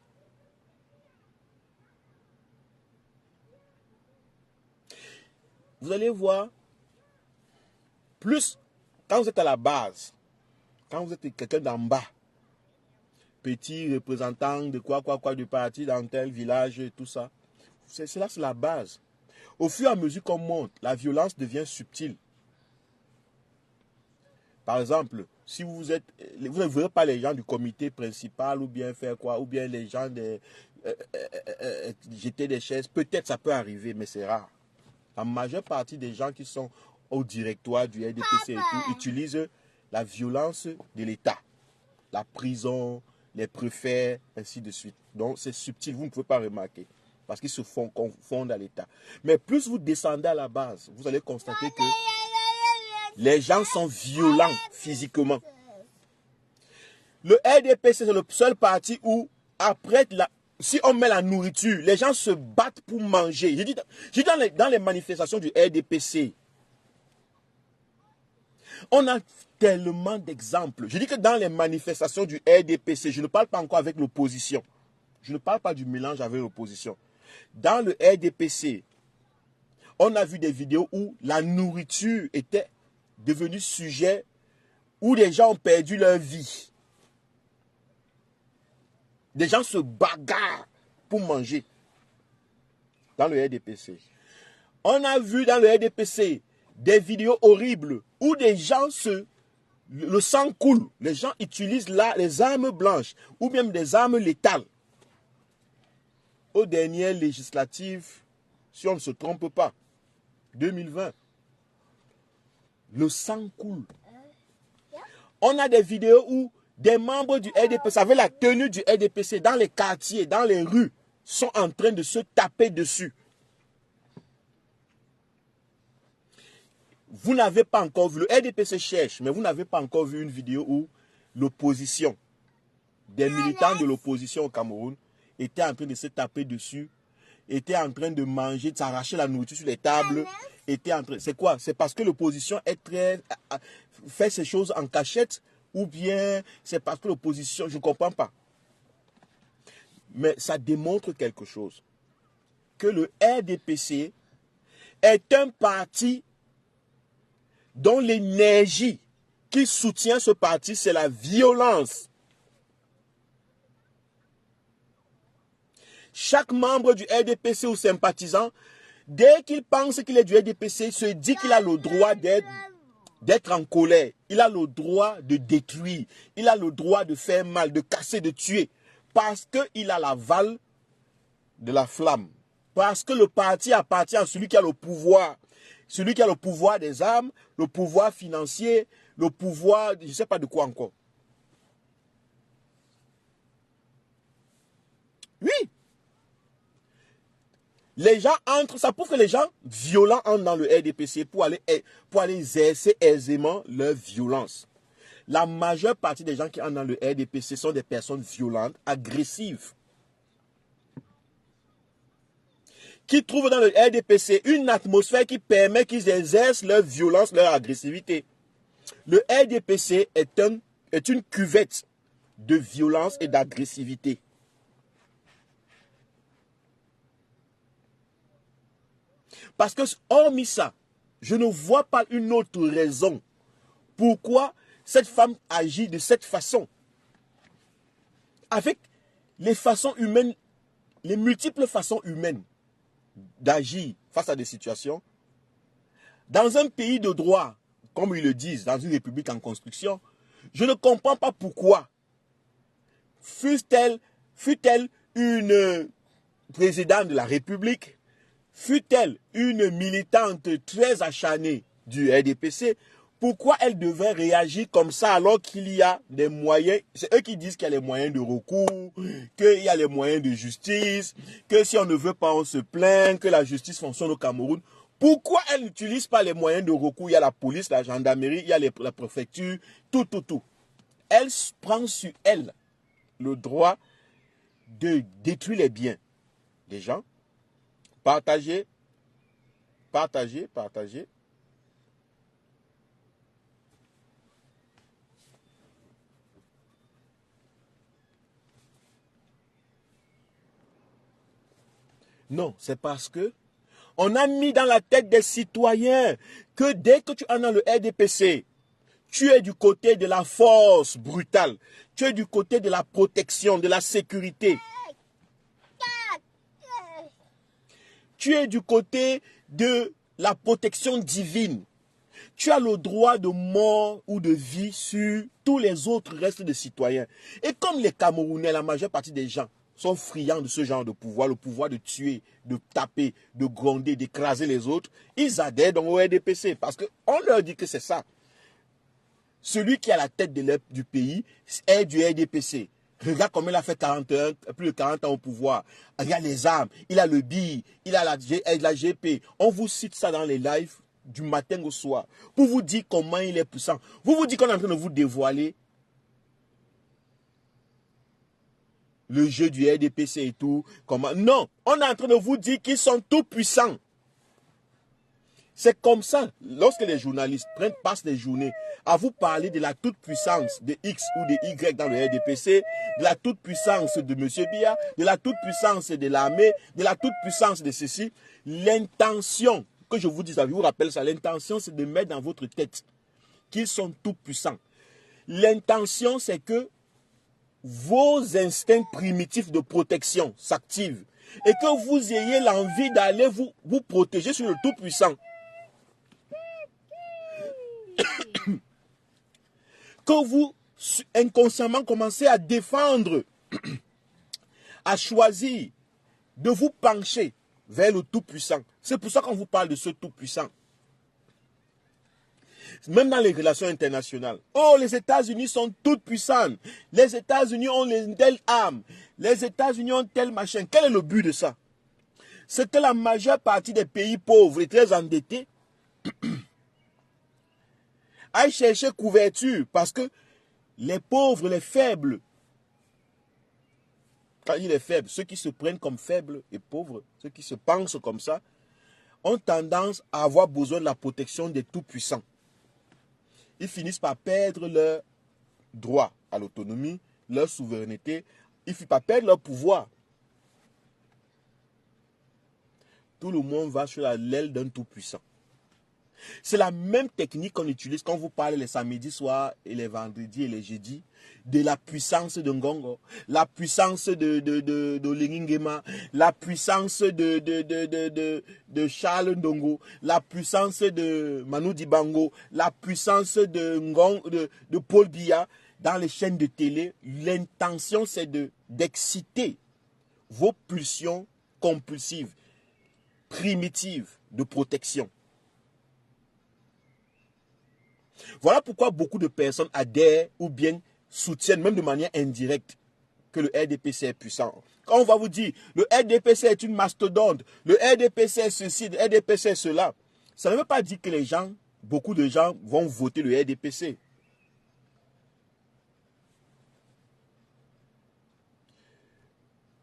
Vous allez voir, plus quand vous êtes à la base, quand vous êtes quelqu'un d'en bas, petit représentant de quoi du parti dans tel village et tout ça, c'est là, c'est la base. Au fur et à mesure qu'on monte, la violence devient subtile. Par exemple, si vous ne verrez pas les gens du comité principal ou bien faire quoi, ou bien les gens jeter des chaises, peut-être ça peut arriver, mais c'est rare. La majeure partie des gens qui sont au directoire du RDPC et tout, utilisent la violence de l'État. La prison, les préfets, ainsi de suite. Donc c'est subtil, vous ne pouvez pas remarquer. Parce qu'ils se confondent à l'État. Mais plus vous descendez à la base, vous allez constater que les gens sont violents physiquement. Le RDPC, c'est le seul parti où, après, si on met la nourriture, les gens se battent pour manger. J'ai dit dans les manifestations du RDPC, on a tellement d'exemples. Je dis que dans les manifestations du RDPC, je ne parle pas encore avec l'opposition. Je ne parle pas du mélange avec l'opposition. Dans le RDPC, On a vu des vidéos où la nourriture était devenue sujet, où les gens ont perdu leur vie. Des gens se bagarrent pour manger dans le RDPC. On a vu dans le RDPC des vidéos horribles où des gens le sang coule. Les gens utilisent les armes blanches ou même des armes létales. Aux dernières législatives, si on ne se trompe pas, 2020, le sang coule. On a des vidéos où des membres du RDPC, avec la tenue du RDPC, dans les quartiers, dans les rues, sont en train de se taper dessus. Vous n'avez pas encore vu, le RDPC cherche, mais vous n'avez pas encore vu une vidéo où l'opposition, des militants de l'opposition au Cameroun, étaient en train de se taper dessus, étaient en train de manger, de s'arracher la nourriture sur les tables. C'est quoi? C'est parce que l'opposition fait ces choses en cachette, ou bien c'est parce que l'opposition, je ne comprends pas. Mais ça démontre quelque chose. Que le RDPC est un parti dont l'énergie qui soutient ce parti, c'est la violence. Chaque membre du RDPC ou sympathisant, dès qu'il pense qu'il est du RDPC, se dit qu'il a le droit d'être en colère. Il a le droit de détruire. Il a le droit de faire mal, de casser, de tuer. Parce qu'il a l'aval de la flamme. Parce que le parti appartient à celui qui a le pouvoir. Celui qui a le pouvoir des armes, le pouvoir financier, le pouvoir, je ne sais pas de quoi encore. Oui. Les gens entrent, ça prouve que les gens violents entrent dans le RDPC pour aller exercer aisément leur violence. La majeure partie des gens qui entrent dans le RDPC sont des personnes violentes, agressives, qui trouvent dans le RDPC une atmosphère qui permet qu'ils exercent leur violence, leur agressivité. Le RDPC est une cuvette de violence et d'agressivité. Parce que, hormis ça, je ne vois pas une autre raison pourquoi cette femme agit de cette façon. Avec les façons humaines, les multiples façons humaines d'agir face à des situations, dans un pays de droit, comme ils le disent, dans une république en construction, je ne comprends pas pourquoi, fût-elle une présidente de la République, fût-elle une militante très acharnée du RDPC, pourquoi elle devait réagir comme ça alors qu'il y a des moyens, c'est eux qui disent qu'il y a les moyens de recours, qu'il y a les moyens de justice, que si on ne veut pas on se plaint, que la justice fonctionne au Cameroun. Pourquoi elle n'utilise pas les moyens de recours? Il y a la police, la gendarmerie, il y a la préfecture, tout. Elle prend sur elle le droit de détruire les biens des gens. Partager. Non, c'est parce que on a mis dans la tête des citoyens que dès que tu es dans le RDPC, tu es du côté de la force brutale, tu es du côté de la protection, de la sécurité. Tu es du côté de la protection divine. Tu as le droit de mort ou de vie sur tous les autres restes de citoyens. Et comme les Camerounais, la majeure partie des gens sont friands de ce genre de pouvoir, le pouvoir de tuer, de taper, de gronder, d'écraser les autres, ils adhèrent au RDPC parce qu'on leur dit que c'est ça. Celui qui est à la tête du pays est du RDPC. Regarde comment il a fait plus de 40 ans au pouvoir. Il a les armes, il a le BI, il a la GP. On vous cite ça dans les lives du matin au soir pour vous dire comment il est puissant. Vous dites qu'on est en train de vous dévoiler le jeu du RDPC et tout. Comment? Non, on est en train de vous dire qu'ils sont tout puissants. C'est comme ça, lorsque les journalistes passent des journées à vous parler de la toute-puissance de X ou de Y dans le RDPC, de la toute-puissance de M. Biya, de la toute-puissance de l'armée, de la toute-puissance de ceci, l'intention que je vous dise, je vous rappelle ça, l'intention c'est de mettre dans votre tête qu'ils sont tout puissants. L'intention c'est que vos instincts primitifs de protection s'activent et que vous ayez l'envie d'aller vous protéger sur le Tout-Puissant. Que vous inconsciemment commencez à défendre, à choisir de vous pencher vers le Tout-Puissant. C'est pour ça qu'on vous parle de ce Tout-Puissant. Même dans les relations internationales. Oh, les États-Unis sont toutes puissantes. Les États-Unis ont telle arme. Les États-Unis ont tel machin. Quel est le but de ça? C'est que la majeure partie des pays pauvres et très endettés aillent chercher couverture parce que les pauvres, les faibles, quand il est faible, ceux qui se prennent comme faibles et pauvres, ceux qui se pensent comme ça, ont tendance à avoir besoin de la protection des tout-puissants. Ils finissent par perdre leur droit à l'autonomie, leur souveraineté, ils finissent par perdre leur pouvoir. Tout le monde va sur l'aile d'un tout-puissant. C'est la même technique qu'on utilise quand vous parlez les samedis soirs et les vendredis et les jeudis de la puissance de Ngongo, la puissance de Lingingema, la puissance de Charles Ndongo, la puissance de Manu Dibango, la puissance de Paul Biya dans les chaînes de télé. L'intention c'est d'exciter vos pulsions compulsives, primitives de protection. Voilà pourquoi beaucoup de personnes adhèrent ou bien soutiennent, même de manière indirecte, que le RDPC est puissant. Quand on va vous dire, le RDPC est une mastodonte, le RDPC est ceci, le RDPC est cela, ça ne veut pas dire que beaucoup de gens vont voter le RDPC.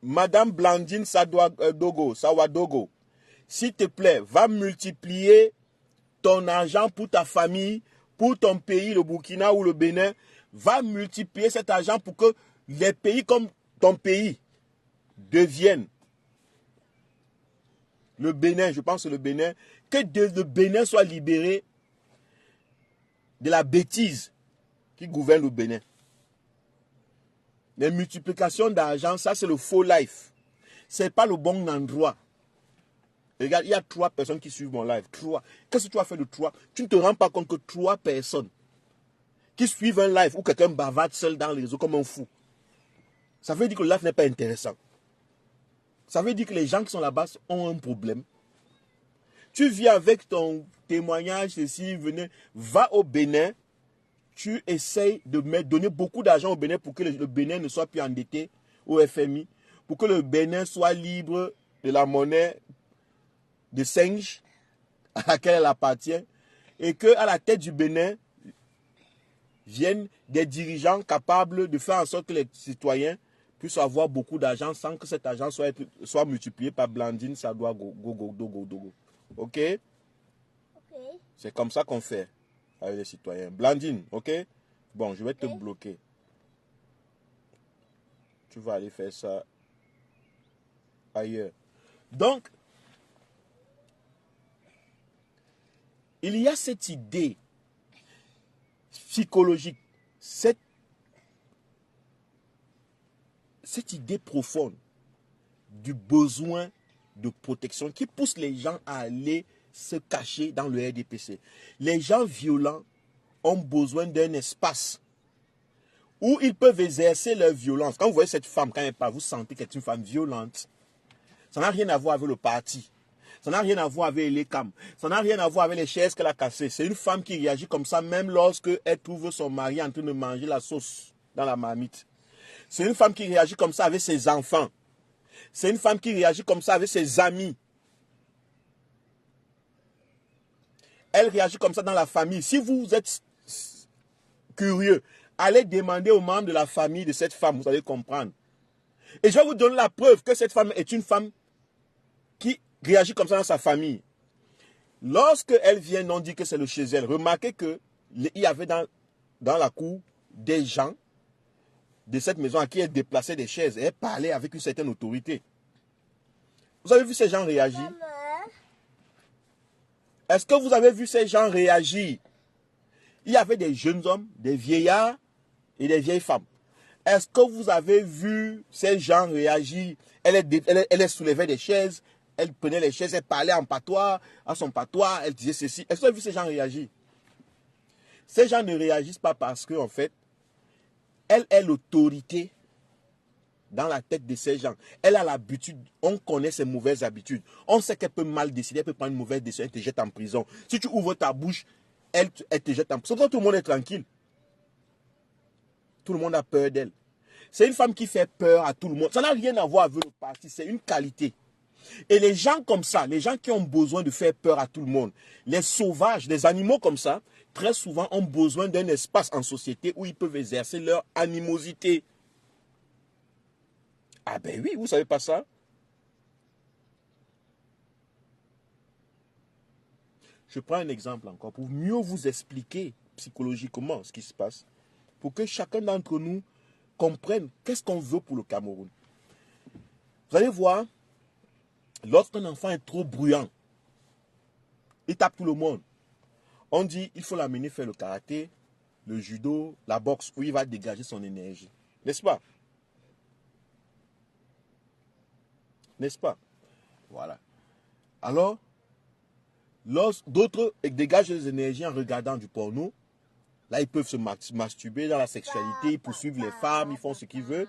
Madame Blandine Sawadogo, s'il te plaît, va multiplier ton argent pour ta famille, pour ton pays, le Burkina ou le Bénin, va multiplier cet argent pour que les pays comme ton pays deviennent. Le Bénin, je pense le Bénin, que le Bénin soit libéré de la bêtise qui gouverne le Bénin. Les multiplications d'argent, ça c'est le faux life. Ce n'est pas le bon endroit. Regarde, il y a 3 personnes qui suivent mon live. 3. Qu'est-ce que tu as fait de 3? Tu ne te rends pas compte que 3 personnes qui suivent un live où quelqu'un bavarde seul dans les réseaux comme un fou. Ça veut dire que le live n'est pas intéressant. Ça veut dire que les gens qui sont là-bas ont un problème. Tu viens avec ton témoignage, ceci, venez, va au Bénin. Tu essayes de donner beaucoup d'argent au Bénin pour que le Bénin ne soit plus endetté au FMI. Pour que le Bénin soit libre de la monnaie de singe à laquelle elle appartient, et qu'à la tête du Bénin viennent des dirigeants capables de faire en sorte que les citoyens puissent avoir beaucoup d'argent sans que cet argent soit multiplié par Blandine Sadoua Dogo. Ok? C'est comme ça qu'on fait avec les citoyens. Blandine, ok? Bon, je vais te bloquer. Tu vas aller faire ça ailleurs. Donc, il y a cette idée psychologique, cette idée profonde du besoin de protection qui pousse les gens à aller se cacher dans le RDPC. Les gens violents ont besoin d'un espace où ils peuvent exercer leur violence. Quand vous voyez cette femme, quand elle parle, vous sentez qu'elle est une femme violente. Ça n'a rien à voir avec le parti. Ça n'a rien à voir avec les cams. Ça n'a rien à voir avec les chaises qu'elle a cassées. C'est une femme qui réagit comme ça même lorsqu'elle trouve son mari en train de manger la sauce dans la marmite. C'est une femme qui réagit comme ça avec ses enfants. C'est une femme qui réagit comme ça avec ses amis. Elle réagit comme ça dans la famille. Si vous êtes curieux, allez demander aux membres de la famille de cette femme, vous allez comprendre. Et je vais vous donner la preuve que cette femme est une femme qui réagit comme ça dans sa famille. Lorsque elle vient, on dit que c'est le chez elle. Remarquez qu'il y avait dans la cour des gens de cette maison à qui elle déplaçait des chaises. Et elle parlait avec une certaine autorité. Vous avez vu ces gens réagir? Est-ce que vous avez vu ces gens réagir? Il y avait des jeunes hommes, des vieillards et des vieilles femmes. Est-ce que vous avez vu ces gens réagir? Elle soulevait des chaises, elle prenait les chaises, elle parlait en patois, à son patois, elle disait ceci. Est-ce que vous avez vu ces gens réagir? Ces gens ne réagissent pas parce que, en fait, elle est l'autorité dans la tête de ces gens. Elle a l'habitude, on connaît ses mauvaises habitudes. On sait qu'elle peut mal décider, elle peut prendre une mauvaise décision, elle te jette en prison. Si tu ouvres ta bouche, elle te jette en prison. Tout le monde est tranquille. Tout le monde a peur d'elle. C'est une femme qui fait peur à tout le monde. Ça n'a rien à voir avec le parti, c'est une qualité. Et les gens comme ça, les gens qui ont besoin de faire peur à tout le monde, les sauvages, les animaux comme ça, très souvent ont besoin d'un espace en société où ils peuvent exercer leur animosité. Ah ben oui, vous savez pas ça? Je prends un exemple encore pour mieux vous expliquer psychologiquement ce qui se passe, pour que chacun d'entre nous comprenne qu'est-ce qu'on veut pour le Cameroun. Vous allez voir, lorsqu'un enfant est trop bruyant, il tape tout le monde. On dit il faut l'amener faire le karaté, le judo, la boxe, où il va dégager son énergie. N'est-ce pas? N'est-ce pas? Voilà. Alors, d'autres dégagent les énergies en regardant du porno. Là, ils peuvent se masturber dans la sexualité, ils poursuivent les femmes, ils font ce qu'ils veulent.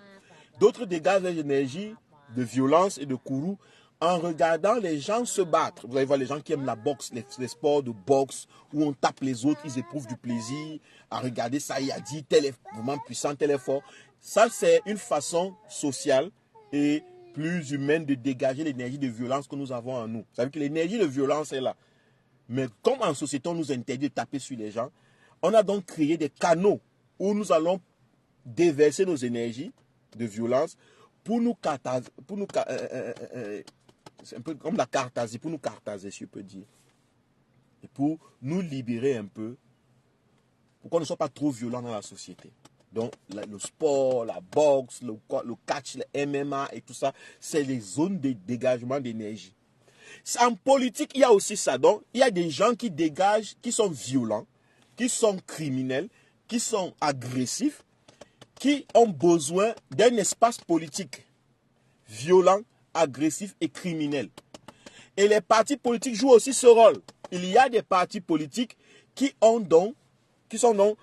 D'autres dégagent les énergies de violence et de courroux en regardant les gens se battre. Vous allez voir les gens qui aiment la boxe, les sports de boxe, où on tape les autres, ils éprouvent du plaisir à regarder ça. Il a dit, tel est vraiment puissant, tel est fort. Ça, c'est une façon sociale et plus humaine de dégager l'énergie de violence que nous avons en nous. Vous savez que l'énergie de violence est là. Mais comme en société, on nous interdit de taper sur les gens, on a donc créé des canaux où nous allons déverser nos énergies de violence pour nous cartaser, c'est un peu comme la cartasie, pour nous cartaser, si je peux dire. Et pour nous libérer un peu, pour qu'on ne soit pas trop violent dans la société. Donc, le sport, la boxe, le catch, le MMA et tout ça, c'est les zones de dégagement d'énergie. En politique, il y a aussi ça. Donc, il y a des gens qui dégagent, qui sont violents, qui sont criminels, qui sont agressifs, qui ont besoin d'un espace politique violent, agressif et criminel. Et les partis politiques jouent aussi ce rôle. Il y a des partis politiques qui sont donc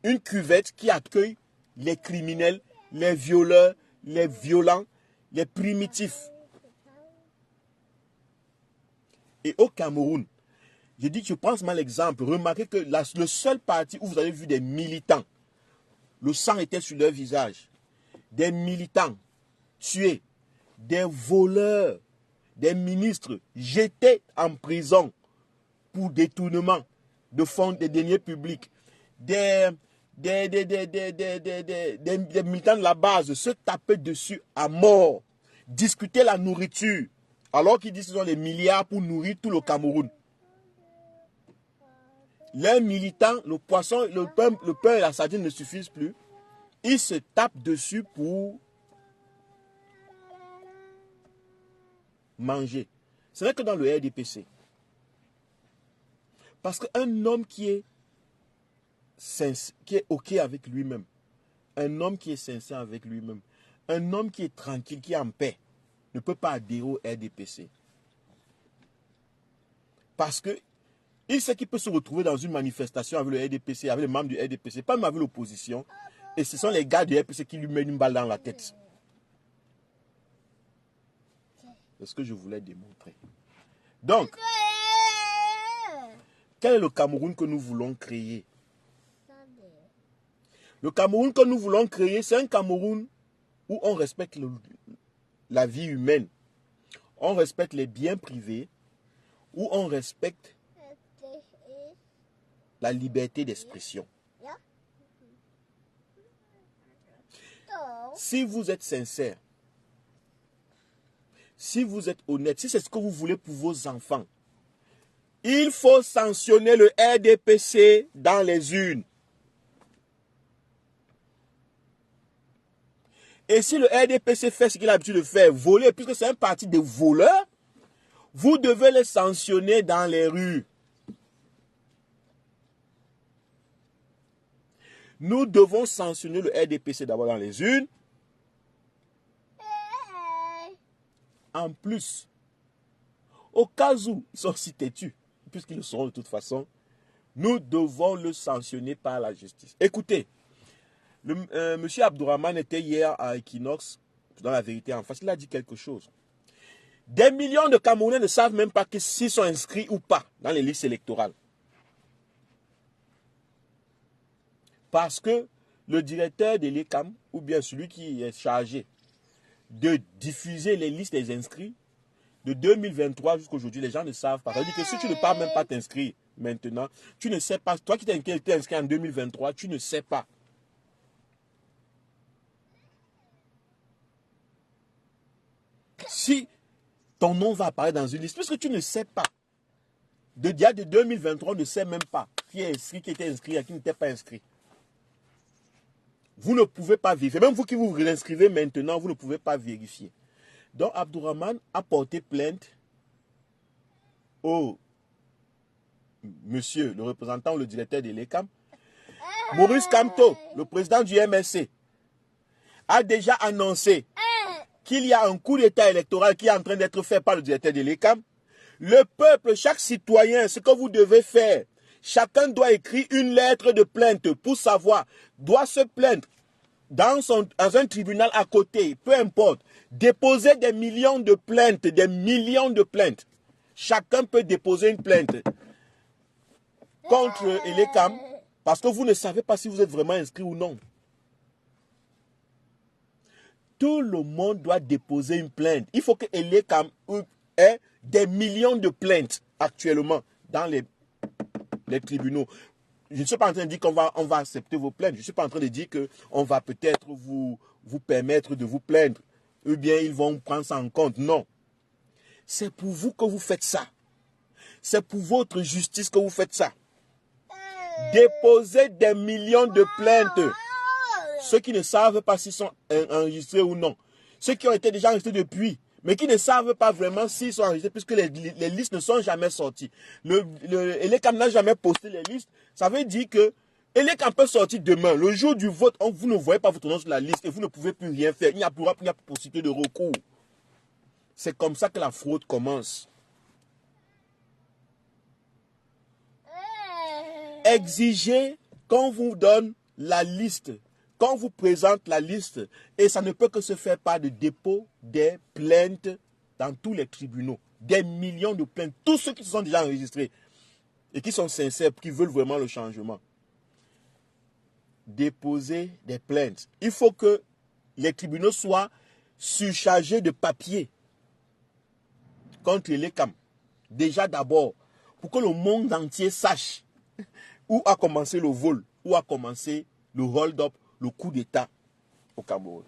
une cuvette qui accueille les criminels, les violeurs, les violents, les primitifs. Et au Cameroun, je dis que je prends mal l'exemple. Remarquez que le seul parti où vous avez vu des militants, le sang était sur leur visage, des militants tués, des voleurs, des ministres jetés en prison pour détournement de fonds des deniers publics, des militants de la base se taper dessus à mort, discuter la nourriture, alors qu'ils disent qu'ils ont des milliards pour nourrir tout le Cameroun. Les militants, le poisson, le pain et la sardine ne suffisent plus. Ils se tapent dessus pour manger. Ce n'est que dans le RDPC. Parce qu'un homme qui est OK avec lui-même, un homme qui est sincère avec lui-même, un homme qui est tranquille, qui est en paix, ne peut pas adhérer au RDPC. Parce que il sait qu'il peut se retrouver dans une manifestation avec le RDPC, avec les membres du RDPC, pas même avec l'opposition. Et ce sont les gars du RDPC qui lui mettent une balle dans la tête. C'est ce que je voulais démontrer. Donc, quel est le Cameroun que nous voulons créer? Le Cameroun que nous voulons créer, c'est un Cameroun où on respecte la vie humaine, on respecte les biens privés, où on respecte la liberté d'expression. Si vous êtes sincère, si vous êtes honnête, si c'est ce que vous voulez pour vos enfants, il faut sanctionner le RDPC dans les urnes. Et si le RDPC fait ce qu'il a l'habitude de faire, voler, puisque c'est un parti de voleurs, Vous devez les sanctionner dans les rues. Nous devons sanctionner le RDPC d'abord dans les urnes. En plus, au cas où ils sont si têtus, puisqu'ils le seront de toute façon, nous devons le sanctionner par la justice. Écoutez, M. Abdourahmane était hier à Equinox, dans la vérité en face, il a dit quelque chose. Des millions de Camerounais ne savent même pas s'ils sont inscrits ou pas dans les listes électorales. Parce que le directeur de l'ECAM, ou bien celui qui est chargé de diffuser les listes des inscrits, de 2023 jusqu'à aujourd'hui, les gens ne savent pas. Ça veut dire que si tu ne pars même pas t'inscrire maintenant, tu ne sais pas. Toi qui t'es inscrit en 2023, tu ne sais pas. Si ton nom va apparaître dans une liste, puisque tu ne sais pas. De 2023, on ne sait même pas qui est inscrit, qui était inscrit, qui n'était pas inscrit. Vous ne pouvez pas vérifier. Même vous qui vous réinscrivez maintenant, vous ne pouvez pas vérifier. Donc, Abdourahmane a porté plainte au monsieur, le représentant ou le directeur de l'ECAM. Maurice Kamto, le président du MSC, a déjà annoncé qu'il y a un coup d'état électoral qui est en train d'être fait par le directeur de l'ECAM. Le peuple, chaque citoyen, ce que vous devez faire, chacun doit écrire une lettre de plainte pour savoir, doit se plaindre dans un tribunal à côté, peu importe, déposer des millions de plaintes, des millions de plaintes. Chacun peut déposer une plainte contre l'ECAM parce que vous ne savez pas si vous êtes vraiment inscrit ou non. Tout le monde doit déposer une plainte. Il faut que l'ECAM ait des millions de plaintes actuellement dans les tribunaux. Je ne suis pas en train de dire qu'on va accepter vos plaintes. Je ne suis pas en train de dire qu'on va peut-être vous permettre de vous plaindre. Ou bien ils vont prendre ça en compte. Non. C'est pour vous que vous faites ça. C'est pour votre justice que vous faites ça. Déposez des millions de plaintes. Ceux qui ne savent pas s'ils sont enregistrés ou non. Ceux qui ont été déjà enregistrés depuis, mais qui ne savent pas vraiment s'ils sont enregistrés puisque les listes ne sont jamais sorties. l'ECAM n'a jamais posté les listes. Ça veut dire que l'ECAM peut sortir demain. Le jour du vote, vous ne voyez pas votre nom sur la liste et vous ne pouvez plus rien faire. Il n'y a plus possibilité de recours. C'est comme ça que la fraude commence. Exigez qu'on vous donne la liste, qu'on vous présente la liste, et ça ne peut que se faire par le dépôt des plaintes dans tous les tribunaux. Des millions de plaintes, tous ceux qui se sont déjà enregistrés et qui sont sincères, qui veulent vraiment le changement. Déposer des plaintes. Il faut que les tribunaux soient surchargés de papier contre l'ECAM. Déjà d'abord, pour que le monde entier sache où a commencé le vol, où a commencé le hold-up, le coup d'État au Cameroun.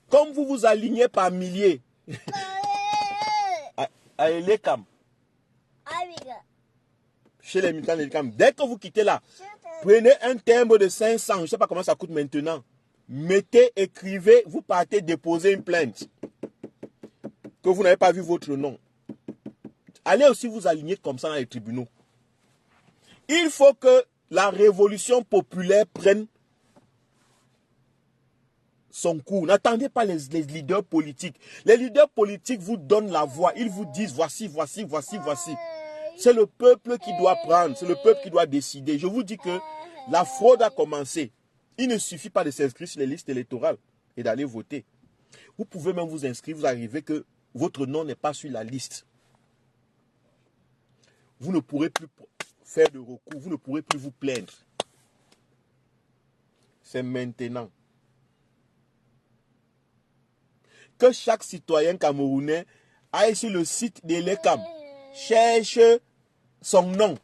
Comme vous vous alignez par milliers à l'ECAM, chez les militants de l'ECAM, dès que vous quittez là, prenez un timbre de 500, je ne sais pas comment ça coûte maintenant. Mettez, écrivez, vous partez déposer une plainte. Que vous n'avez pas vu votre nom. Allez aussi vous aligner comme ça dans les tribunaux. Il faut que la révolution populaire prenne son cours. N'attendez pas les leaders politiques. Les leaders politiques vous donnent la voix. Ils vous disent voici, voici, voici, voici. C'est le peuple qui doit prendre. C'est le peuple qui doit décider. Je vous dis que la fraude a commencé. Il ne suffit pas de s'inscrire sur les listes électorales et d'aller voter. Vous pouvez même vous inscrire, vous arrivez que votre nom n'est pas sur la liste. Vous ne pourrez plus faire de recours, vous ne pourrez plus vous plaindre. C'est maintenant. Que chaque citoyen camerounais aille sur le site de l'ECAM, cherche son nom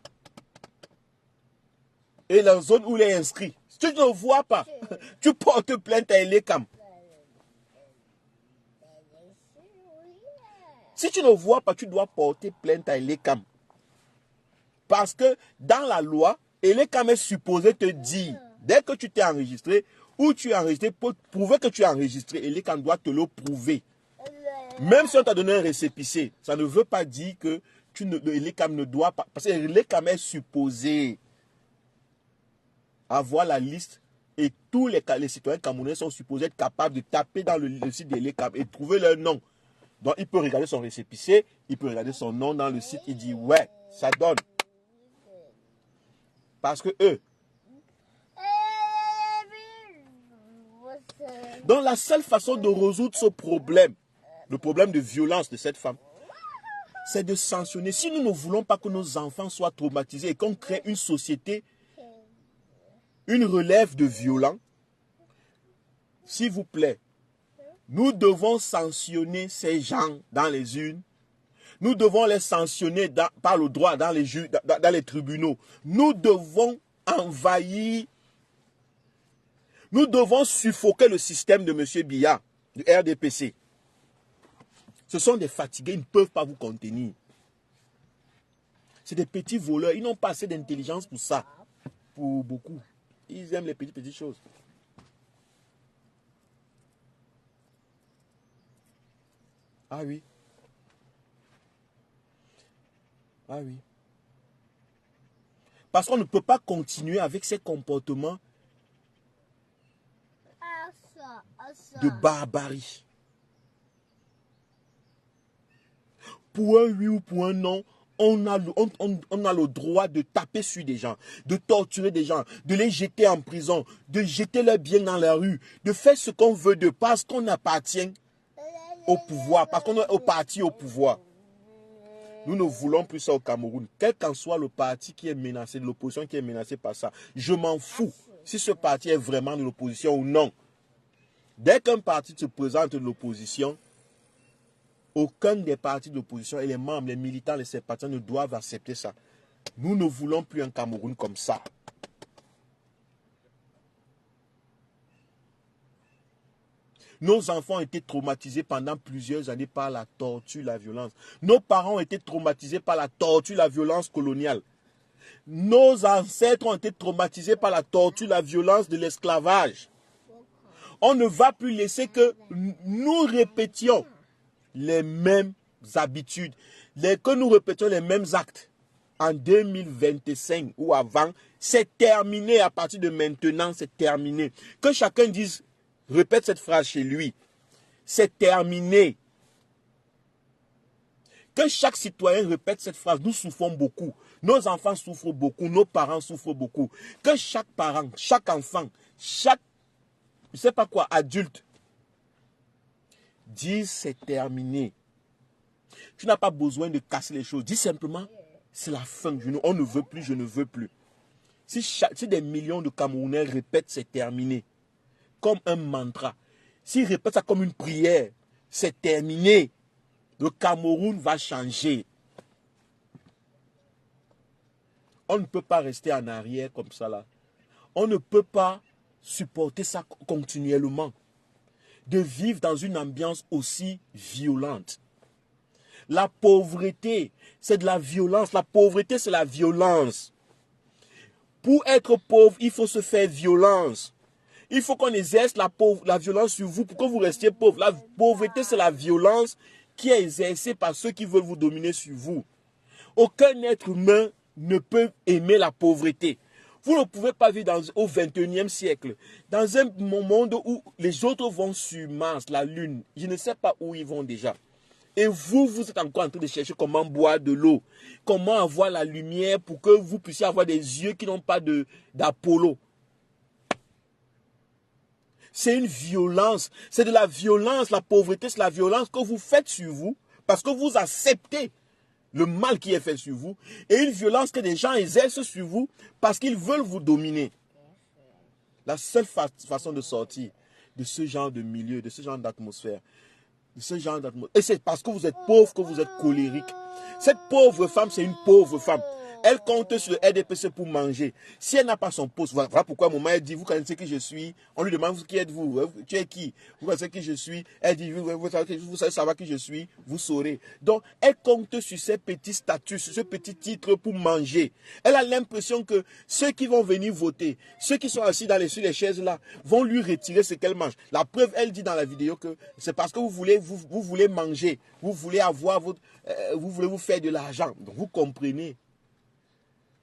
et la zone où il est inscrit. Si tu ne vois pas, tu portes plainte à l'ECAM. Si tu ne vois pas, tu dois porter plainte à l'ECAM. Parce que dans la loi, l'ECAM est supposé te dire Dès que tu t'es enregistré, ou tu es enregistré, pour prouver que tu es enregistré, et l'ECAM doit te le prouver. Même si on t'a donné un récépissé, ça ne veut pas dire que l'ECAM ne doit pas, parce que l'ECAM est supposé avoir la liste et tous les citoyens camerounais sont supposés être capables de taper dans le site de l'ECAM et trouver leur nom. Donc il peut regarder son récépissé, il peut regarder son nom dans le site, il dit ouais, ça donne. Parce que eux. Donc la seule façon de résoudre ce problème, le problème de violence de cette femme, c'est de sanctionner. Si nous ne voulons pas que nos enfants soient traumatisés et qu'on crée une société, une relève de violents, s'il vous plaît, nous devons sanctionner ces gens dans les urnes. Nous devons les sanctionner par le droit dans les tribunaux. Nous devons envahir, nous devons suffoquer le système de M. Biya, du RDPC. Ce sont des fatigués, ils ne peuvent pas vous contenir. C'est des petits voleurs, ils n'ont pas assez d'intelligence pour ça, pour beaucoup. Ils aiment les petites choses. Ah oui. Ah oui. Parce qu'on ne peut pas continuer avec ces comportements de barbarie. Pour un oui ou pour un non, on a le droit de taper sur des gens, de torturer des gens, de les jeter en prison, de jeter leurs biens dans la rue, de faire ce qu'on veut de parce qu'on appartient au pouvoir, parce qu'on est au parti au pouvoir. Nous ne voulons plus ça au Cameroun. Quel qu'en soit le parti qui est menacé, l'opposition qui est menacée par ça, je m'en fous si ce parti est vraiment de l'opposition ou non. Dès qu'un parti se présente de l'opposition, aucun des partis de l'opposition et les membres, les militants, les sympathisants ne doivent accepter ça. Nous ne voulons plus un Cameroun comme ça. Nos enfants ont été traumatisés pendant plusieurs années par la torture, la violence. Nos parents ont été traumatisés par la torture, la violence coloniale. Nos ancêtres ont été traumatisés par la torture, la violence de l'esclavage. On ne va plus laisser que nous répétions les mêmes habitudes, que nous répétions les mêmes actes. En 2025 ou avant, c'est terminé. À partir de maintenant, c'est terminé. Que chacun dise, répète cette phrase chez lui. C'est terminé. Que chaque citoyen répète cette phrase. Nous souffrons beaucoup. Nos enfants souffrent beaucoup. Nos parents souffrent beaucoup. Que chaque parent, chaque enfant, chaque, je ne sais pas quoi, adulte, dise c'est terminé. Tu n'as pas besoin de casser les choses. Dis simplement, c'est la fin. On ne veut plus, je ne veux plus. Si des millions de Camerounais répètent c'est terminé, comme un mantra, s'ils répètent ça comme une prière, c'est terminé, le Cameroun va changer. On ne peut pas rester en arrière comme ça là. On ne peut pas supporter ça continuellement. De vivre dans une ambiance aussi violente. La pauvreté, c'est de la violence. La pauvreté, c'est la violence. Pour être pauvre, il faut se faire violence. Il faut qu'on exerce la violence sur vous pour que vous restiez pauvre. La pauvreté, c'est la violence qui est exercée par ceux qui veulent vous dominer sur vous. Aucun être humain ne peut aimer la pauvreté. Vous ne pouvez pas vivre au 21e siècle, dans un monde où les autres vont sur Mars, la Lune. Je ne sais pas où ils vont déjà. Et vous êtes encore en train de chercher comment boire de l'eau, comment avoir la lumière pour que vous puissiez avoir des yeux qui n'ont pas d'Apollo. C'est une violence, c'est de la violence, la pauvreté, c'est la violence que vous faites sur vous parce que vous acceptez le mal qui est fait sur vous, et une violence que des gens exercent sur vous parce qu'ils veulent vous dominer. La seule façon de sortir de ce genre de milieu, de ce genre d'atmosphère, et c'est parce que vous êtes pauvre que vous êtes colérique. Cette pauvre femme, c'est une pauvre femme. Elle compte sur le RDPC pour manger. Si elle n'a pas son poste, voilà pourquoi un moment elle dit, vous connaissez qui je suis. On lui demande, qui êtes-vous? Tu es qui? Vous connaissez qui je suis? Elle dit, vous savez savoir qui je suis, vous saurez. Donc, elle compte sur ces petits statuts, sur ce petit titre pour manger. Elle a l'impression que ceux qui vont venir voter, ceux qui sont assis sur les chaises là, vont lui retirer ce qu'elle mange. La preuve, elle dit dans la vidéo que c'est parce que vous voulez manger, vous voulez avoir vous voulez vous faire de l'argent. Donc, vous comprenez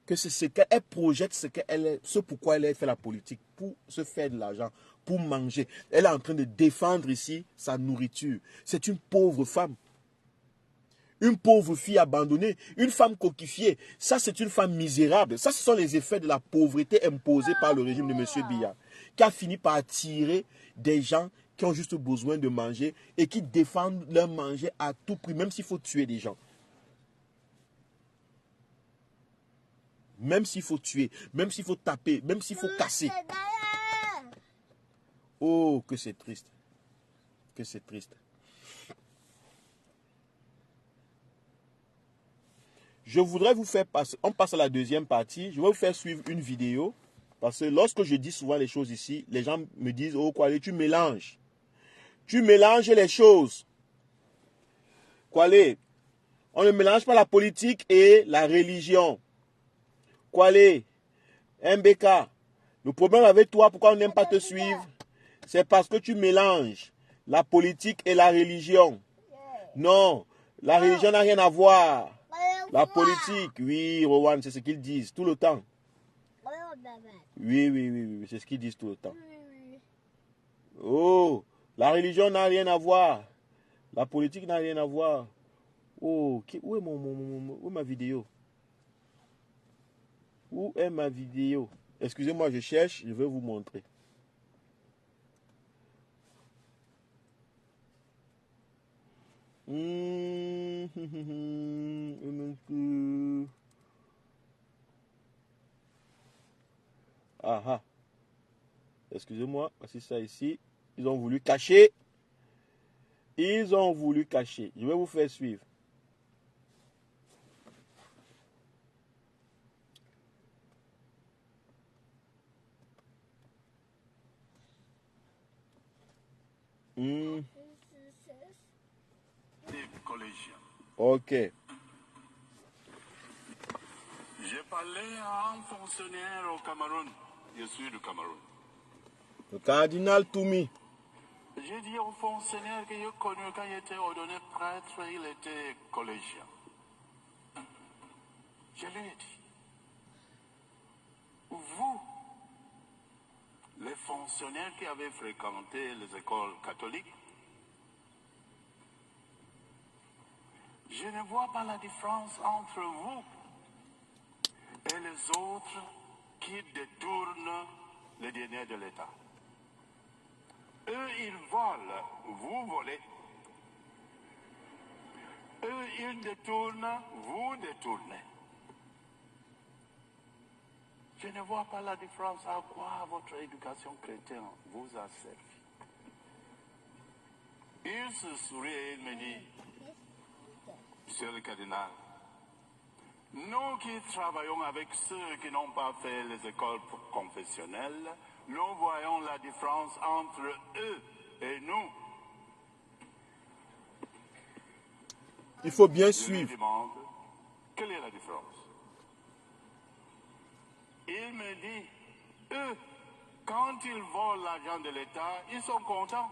que c'est ce qu'elle projette, ce pourquoi elle fait la politique, pour se faire de l'argent, pour manger. Elle est en train de défendre ici sa nourriture. C'est une pauvre femme. Une pauvre fille abandonnée, une femme coquifiée. Ça, c'est une femme misérable. Ça, ce sont les effets de la pauvreté imposée par le régime de M. Biya, qui a fini par attirer des gens qui ont juste besoin de manger et qui défendent leur manger à tout prix, même s'il faut tuer des gens. Même s'il faut tuer, même s'il faut taper, même s'il faut casser. Oh, que c'est triste. Que c'est triste. Je voudrais vous faire passer, on passe à la deuxième partie, je vais vous faire suivre une vidéo, parce que lorsque je dis souvent les choses ici, les gens me disent, oh Kwale, tu mélanges. Tu mélanges les choses. Kwale, on ne mélange pas la politique et la religion. Kwale, MBK, le problème avec toi, pourquoi on n'aime pas te suivre, c'est parce que tu mélanges la politique et la religion. Non, la religion n'a rien à voir. La politique, oui, Rowan, c'est ce qu'ils disent tout le temps. Oui, c'est ce qu'ils disent tout le temps. Oh, la religion n'a rien à voir. La politique n'a rien à voir. Oh, où est où est ma vidéo? Où est ma vidéo? Excusez-moi, je cherche, je vais vous montrer. Ah. Excusez-moi, voici ça ici. Ils ont voulu cacher. Ils ont voulu cacher. Je vais vous faire suivre. Ok. J'ai parlé à un fonctionnaire au Cameroun. Je suis du Cameroun. Le cardinal Toumi. J'ai dit au fonctionnaire que j'ai connu quand il était ordonné prêtre, il était collégien. Je lui ai dit, vous, les fonctionnaires qui avaient fréquenté les écoles catholiques, je ne vois pas la différence entre vous et les autres qui détournent les deniers de l'État. Eux, ils volent, vous volez. Eux, ils détournent, vous détournez. Je ne vois pas la différence à quoi votre éducation chrétienne vous a servi. Il se sourit et il me dit, Monsieur le cardinal, nous qui travaillons avec ceux qui n'ont pas fait les écoles confessionnelles, nous voyons la différence entre eux et nous. Il faut bien Je suivre. lui demande, quelle est la différence? Il me dit, eux, quand ils volent l'argent de l'État, ils sont contents.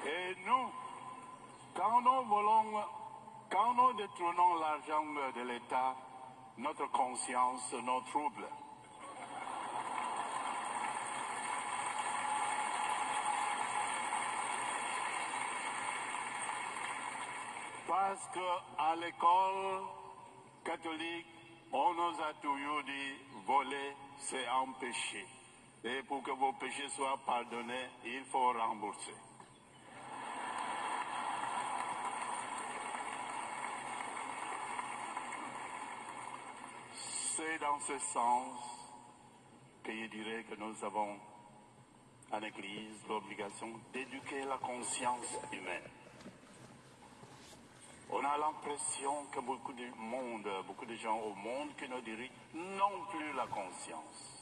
Et nous, quand nous détournons l'argent de l'État, notre conscience nous trouble. Parce qu'à l'école catholique, on nous a toujours dit, voler, c'est un péché. Et pour que vos péchés soient pardonnés, il faut rembourser. C'est dans ce sens que je dirais que nous avons en Église l'obligation d'éduquer la conscience humaine. On a l'impression que beaucoup de gens au monde qui nous dirigent n'ont plus la conscience.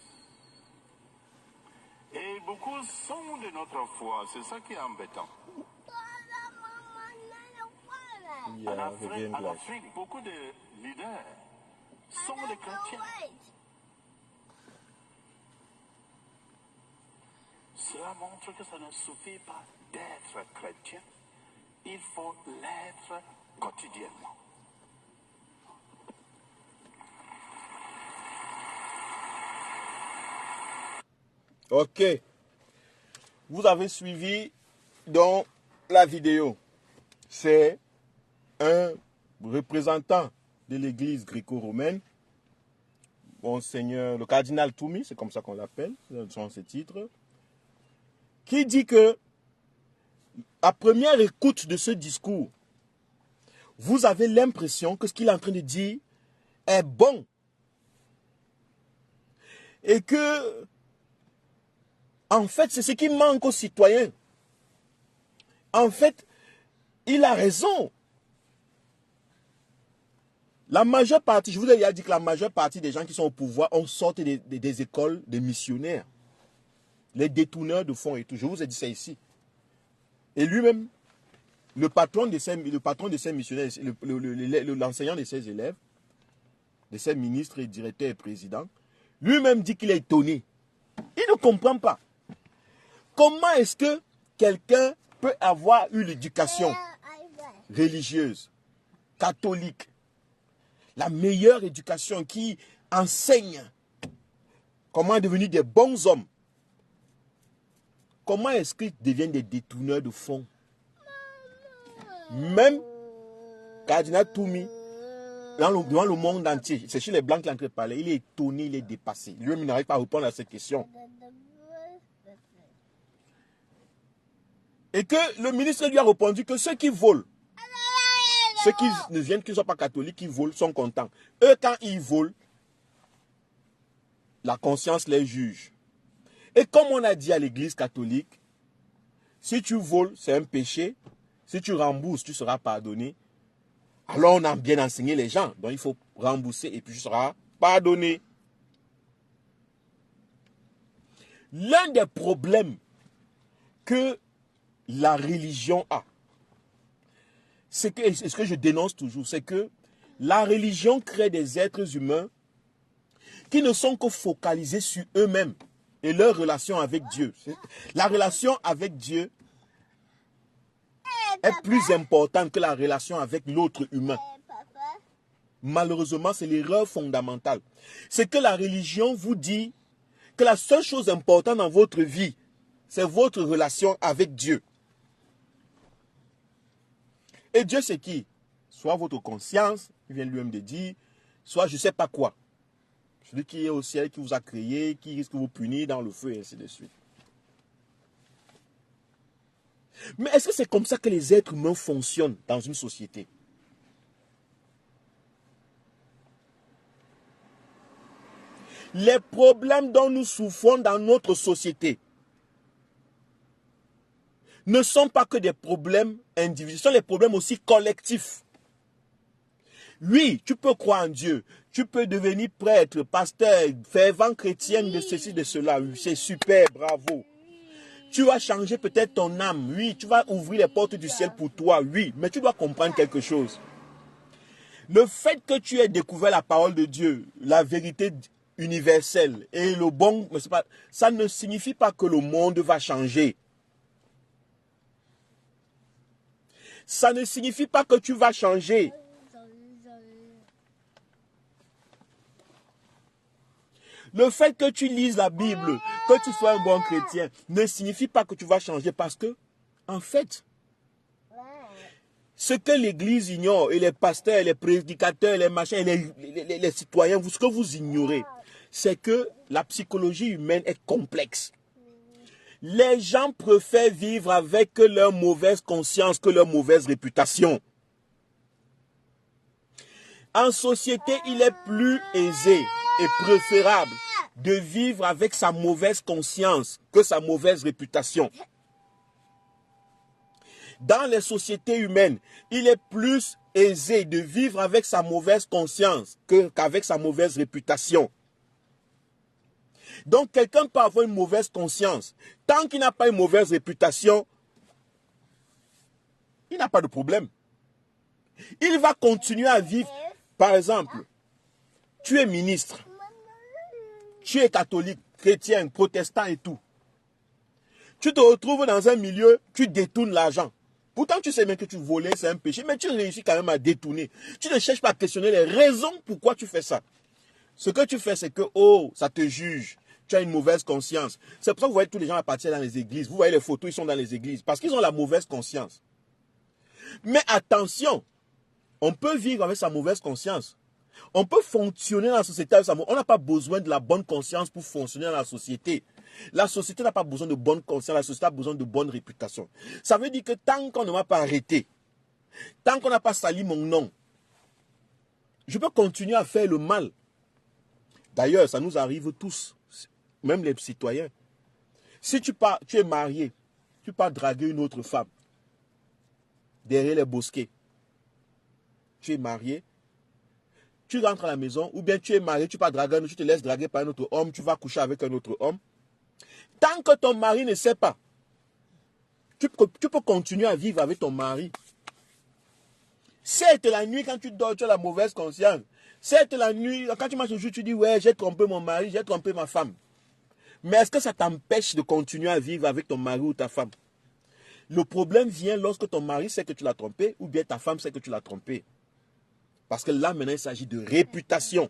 Et beaucoup sont de notre foi, c'est ça qui est embêtant. En Afrique, beaucoup de leaders sont des chrétiens. Cela montre que ça ne suffit pas d'être chrétien, il faut l'être quotidiennement. Ok. Vous avez suivi dans la vidéo. C'est un représentant de l'église gréco-romaine, Monseigneur, le cardinal Toumi, c'est comme ça qu'on l'appelle, dans ce titre, qui dit que, à première écoute de ce discours, vous avez l'impression que ce qu'il est en train de dire est bon. Et que, en fait, c'est ce qui manque aux citoyens. En fait, il a raison. La majeure partie, je vous ai déjà dit que la majeure partie des gens qui sont au pouvoir ont sorti des écoles de missionnaires. Les détourneurs de fonds et tout. Je vous ai dit ça ici. Et lui-même, le patron de ces missionnaires, l'enseignant de ses élèves, de ses ministres et directeurs et présidents, lui-même dit qu'il est étonné. Il ne comprend pas. Comment est-ce que quelqu'un peut avoir eu l'éducation religieuse, catholique, la meilleure éducation qui enseigne comment devenir des bons hommes? Comment est-ce qu'ils deviennent des détourneurs de fonds? Même Cardinal Toumi, devant le monde entier, c'est chez les Blancs qu'il est en train de parler, il est étonné, il est dépassé. Lui-même, il n'arrive pas à répondre à cette question. Et que le ministre lui a répondu que ceux qui volent, ceux qui ne viennent, qui ne sont pas catholiques, qui volent, sont contents. Eux, quand ils volent, la conscience les juge. Et comme on a dit à l'église catholique, si tu voles, c'est un péché. Si tu rembourses, tu seras pardonné. Alors on a bien enseigné les gens. Donc il faut rembourser et puis tu seras pardonné. L'un des problèmes que la religion a, c'est que, ce que je dénonce toujours, c'est que la religion crée des êtres humains qui ne sont que focalisés sur eux-mêmes et leur relation avec Dieu. La relation avec Dieu est plus importante que la relation avec l'autre humain. Malheureusement, c'est l'erreur fondamentale. C'est que la religion vous dit que la seule chose importante dans votre vie, c'est votre relation avec Dieu. Et Dieu, c'est qui? Soit votre conscience, il vient lui-même de dire, soit je ne sais pas quoi. Celui qui est au ciel, qui vous a créé, qui risque de vous punir dans le feu, et ainsi de suite. Mais est-ce que c'est comme ça que les êtres humains fonctionnent dans une société? Les problèmes dont nous souffrons dans notre société ne sont pas que des problèmes individuels, ce sont des problèmes aussi collectifs. Oui, tu peux croire en Dieu, tu peux devenir prêtre, pasteur, fervent chrétien de ceci, de cela, oui, c'est super, bravo. Tu vas changer peut-être ton âme, oui, tu vas ouvrir les portes du ciel pour toi, oui, mais tu dois comprendre quelque chose. Le fait que tu aies découvert la parole de Dieu, la vérité universelle et le bon, ça ne signifie pas que le monde va changer. Ça ne signifie pas que tu vas changer. Le fait que tu lises la Bible, que tu sois un bon chrétien, ne signifie pas que tu vas changer parce que, en fait, ce que l'Église ignore, et les pasteurs, les prédicateurs, les machins, les citoyens, ce que vous ignorez, c'est que la psychologie humaine est complexe. Les gens préfèrent vivre avec leur mauvaise conscience que leur mauvaise réputation. En société, il est plus aisé et préférable de vivre avec sa mauvaise conscience que sa mauvaise réputation. Dans les sociétés humaines, il est plus aisé de vivre avec sa mauvaise conscience qu'avec sa mauvaise réputation. Donc, quelqu'un peut avoir une mauvaise conscience. Tant qu'il n'a pas une mauvaise réputation, il n'a pas de problème. Il va continuer à vivre. Par exemple, tu es ministre. Tu es catholique, chrétien, protestant et tout. Tu te retrouves dans un milieu, tu détournes l'argent. Pourtant, tu sais bien que tu volais, c'est un péché, mais tu réussis quand même à détourner. Tu ne cherches pas à questionner les raisons pourquoi tu fais ça. Ce que tu fais, c'est que, oh, ça te juge. Tu as une mauvaise conscience. C'est pour ça que vous voyez tous les gens à partir dans les églises. Vous voyez les photos, ils sont dans les églises. Parce qu'ils ont la mauvaise conscience. Mais attention, on peut vivre avec sa mauvaise conscience. On peut fonctionner dans la société avec sa mauvaise conscience. On n'a pas besoin de la bonne conscience pour fonctionner dans la société. La société n'a pas besoin de bonne conscience, la société a besoin de bonne réputation. Ça veut dire que tant qu'on ne m'a pas arrêté, tant qu'on n'a pas sali mon nom, je peux continuer à faire le mal. D'ailleurs, ça nous arrive tous, même les citoyens. Si tu es marié, tu pars draguer une autre femme derrière les bosquets. Tu es marié, tu rentres à la maison, ou bien tu es marié, tu pars draguer, tu te laisses draguer par un autre homme, tu vas coucher avec un autre homme. Tant que ton mari ne sait pas, tu peux continuer à vivre avec ton mari. Certes, la nuit, quand tu dors, tu as la mauvaise conscience. Certes, la nuit, quand tu marches au jour, tu dis, ouais, j'ai trompé mon mari, j'ai trompé ma femme. Mais est-ce que ça t'empêche de continuer à vivre avec ton mari ou ta femme? Le problème vient lorsque ton mari sait que tu l'as trompé, ou bien ta femme sait que tu l'as trompé. Parce que là, maintenant, il s'agit de réputation.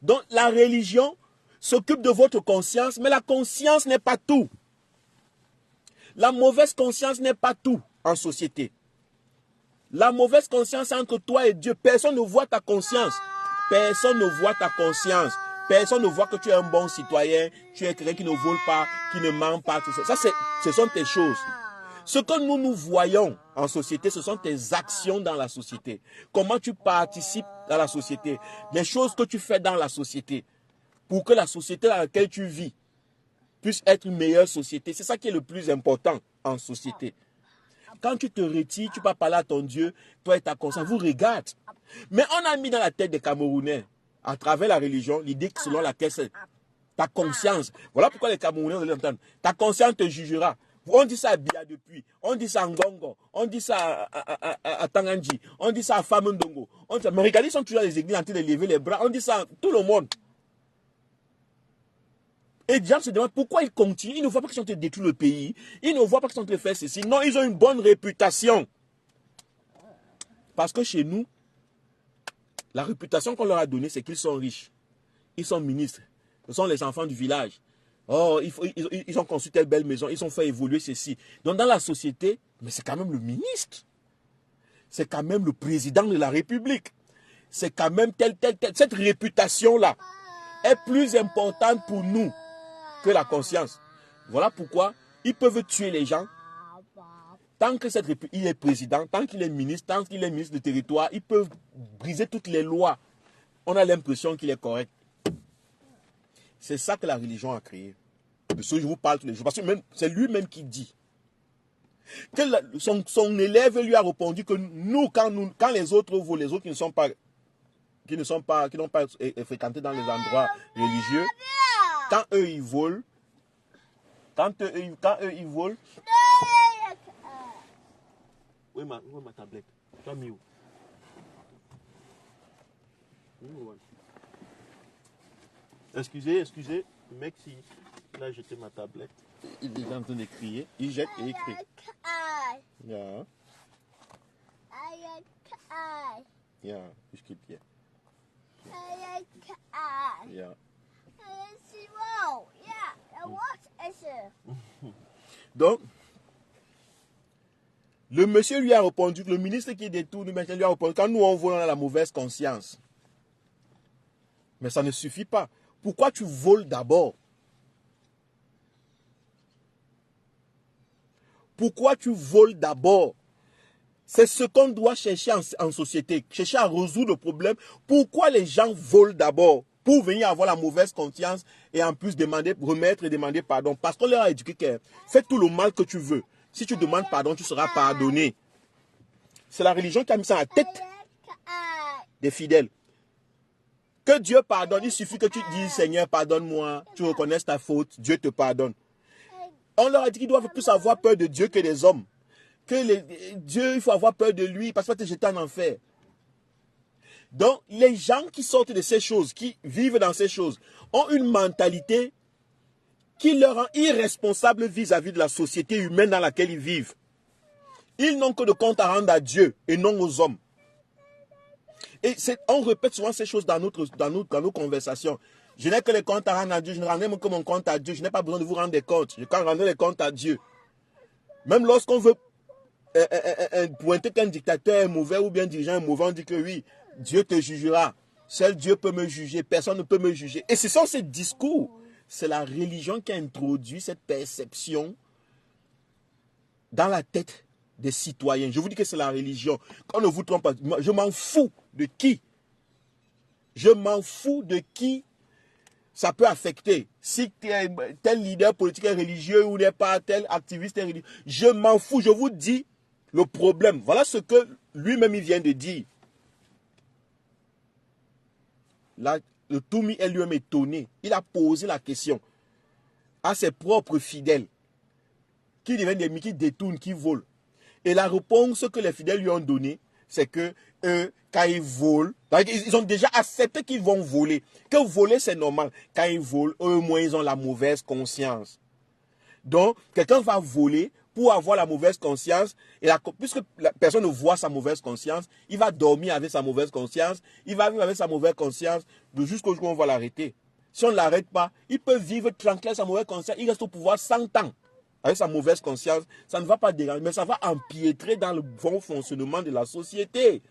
Donc, la religion s'occupe de votre conscience, mais la conscience n'est pas tout. La mauvaise conscience n'est pas tout en société. La mauvaise conscience entre toi et Dieu. Personne ne voit ta conscience. Personne ne voit ta conscience. Personne ne voit que tu es un bon citoyen, tu es quelqu'un qui ne vole pas, qui ne ment pas. Tout ça, ce sont tes choses. Ce que nous voyons en société, ce sont tes actions dans la société. Comment tu participes dans la société. Les choses que tu fais dans la société. Pour que la société dans laquelle tu vis puisse être une meilleure société. C'est ça qui est le plus important en société. Quand tu te retires, tu vas parler à ton Dieu, toi et ta conscience, vous regardez. Mais on a mis dans la tête des Camerounais, à travers la religion, l'idée selon laquelle c'est ta conscience. Voilà pourquoi les Camerounais, vous allez entendre, ta conscience te jugera. On dit ça à Bia depuis, on dit ça à Ngongo, on dit ça à Tangandji, on dit ça à Famundongo. Mais regardez, ils sont toujours dans les églises en train de lever les bras, on dit ça à tout le monde. Et les gens se demandent pourquoi ils continuent. Ils ne voient pas qu'ils sont en train de détruire le pays. Ils ne voient pas qu'ils sont en train de faire ceci. Non, ils ont une bonne réputation. Parce que chez nous, la réputation qu'on leur a donnée, c'est qu'ils sont riches. Ils sont ministres. Ce sont les enfants du village. Oh, ils ont construit telle belle maison. Ils ont fait évoluer ceci. Donc dans la société, mais c'est quand même le ministre. C'est quand même le président de la République. C'est quand même tel. Cette réputation-là est plus importante pour nous que la conscience. Voilà pourquoi ils peuvent tuer les gens. Tant que il est président, tant qu'il est ministre de territoire, ils peuvent briser toutes les lois. On a l'impression qu'il est correct. C'est ça que la religion a créé. De ce que je vous parle tous les jours. Parce que c'est lui-même qui dit. Que son élève lui a répondu que nous, quand les autres volent, les autres qui n'ont pas fréquenté dans les endroits religieux, quand eux ils volent, où est ma tablette? Tu as mis où? Excusez, le mec, il a jeté ma tablette. Il est en train de crier. Il jette et il crie. Yeah. Yeah, ich gebe dir. Yeah. Donc, le monsieur lui a répondu, le ministre qui détourne, lui a répondu, quand nous on vole, on a la mauvaise conscience. Mais ça ne suffit pas. Pourquoi tu voles d'abord? Pourquoi tu voles d'abord? C'est ce qu'on doit chercher en société, chercher à résoudre le problème. Pourquoi les gens volent d'abord? Pour venir avoir la mauvaise conscience et en plus remettre et demander pardon. Parce qu'on leur a éduqué que fais tout le mal que tu veux. Si tu demandes pardon, tu seras pardonné. C'est la religion qui a mis ça à la tête des fidèles. Que Dieu pardonne, il suffit que tu dises Seigneur, pardonne-moi, tu reconnaisses ta faute, Dieu te pardonne. On leur a dit qu'ils doivent plus avoir peur de Dieu que des hommes. Dieu, il faut avoir peur de lui parce qu'il va te jeter en enfer. Donc, les gens qui sortent de ces choses, qui vivent dans ces choses, ont une mentalité qui leur rend irresponsables vis-à-vis de la société humaine dans laquelle ils vivent. Ils n'ont que de compte à rendre à Dieu et non aux hommes. Et on répète souvent ces choses dans nos conversations. Je n'ai que les comptes à rendre à Dieu, je ne rends même que mon compte à Dieu, je n'ai pas besoin de vous rendre des comptes, je peux rendre les comptes à Dieu. Même lorsqu'on veut pointer qu'un dictateur est mauvais ou bien un dirigeant est mauvais, on dit que oui, Dieu te jugera. Seul Dieu peut me juger, personne ne peut me juger. Et ce sont ces discours. C'est la religion qui a introduit cette perception dans la tête des citoyens. Je vous dis que c'est la religion. Qu'on ne vous trompe pas, je m'en fous de qui. Je m'en fous de qui ça peut affecter. Si tel leader politique est religieux ou n'est pas, tel activiste est religieux. Je m'en fous, je vous dis le problème. Voilà ce que lui-même il vient de dire. Là, le Toumi est lui-même étonné. Il a posé la question à ses propres fidèles qui deviennent des qui détournent, qui volent. Et la réponse que les fidèles lui ont donnée, c'est que eux, quand ils volent, ils ont déjà accepté qu'ils vont voler. Que voler, c'est normal. Quand ils volent, eux, au moins, ils ont la mauvaise conscience. Donc, quelqu'un va voler pour avoir la mauvaise conscience. Et puisque la personne ne voit sa mauvaise conscience, il va dormir avec sa mauvaise conscience. Il va vivre avec sa mauvaise conscience jusqu'au jour où on va l'arrêter. Si on ne l'arrête pas, il peut vivre tranquille avec sa mauvaise conscience. Il reste au pouvoir 100 ans. Avec sa mauvaise conscience, ça ne va pas déranger, mais ça va empiétrer dans le bon fonctionnement de la société.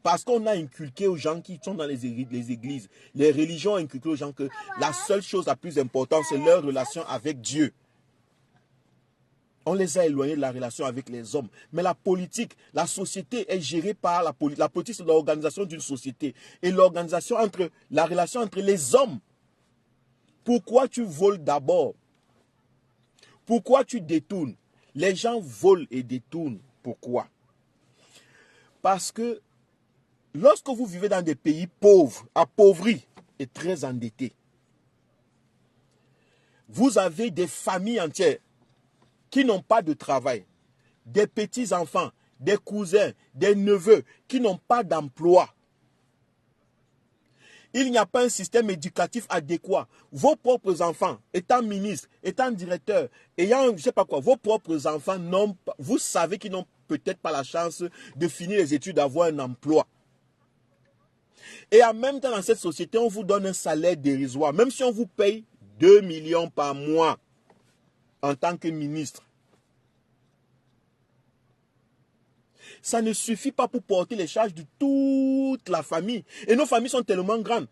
Parce qu'on a inculqué aux gens qui sont dans les églises, les religions ont inculqué aux gens que la seule chose la plus importante, c'est leur relation avec Dieu. On les a éloignés de la relation avec les hommes. Mais la politique, la société est gérée par la politique. La politique, c'est l'organisation d'une société. Et l'organisation la relation entre les hommes. Pourquoi tu voles d'abord? Pourquoi tu détournes? Les gens volent et détournent. Pourquoi? Parce que lorsque vous vivez dans des pays pauvres, appauvris et très endettés, vous avez des familles entières qui n'ont pas de travail, des petits-enfants, des cousins, des neveux qui n'ont pas d'emploi. Il n'y a pas un système éducatif adéquat. Vos propres enfants, étant ministres, étant directeurs, ayant, je ne sais pas quoi, vos propres enfants, vous savez qu'ils n'ont peut-être pas la chance de finir les études, d'avoir un emploi. Et en même temps, dans cette société, on vous donne un salaire dérisoire. Même si on vous paye 2 millions par mois en tant que ministre. Ça ne suffit pas pour porter les charges de toute la famille. Et nos familles sont tellement grandes.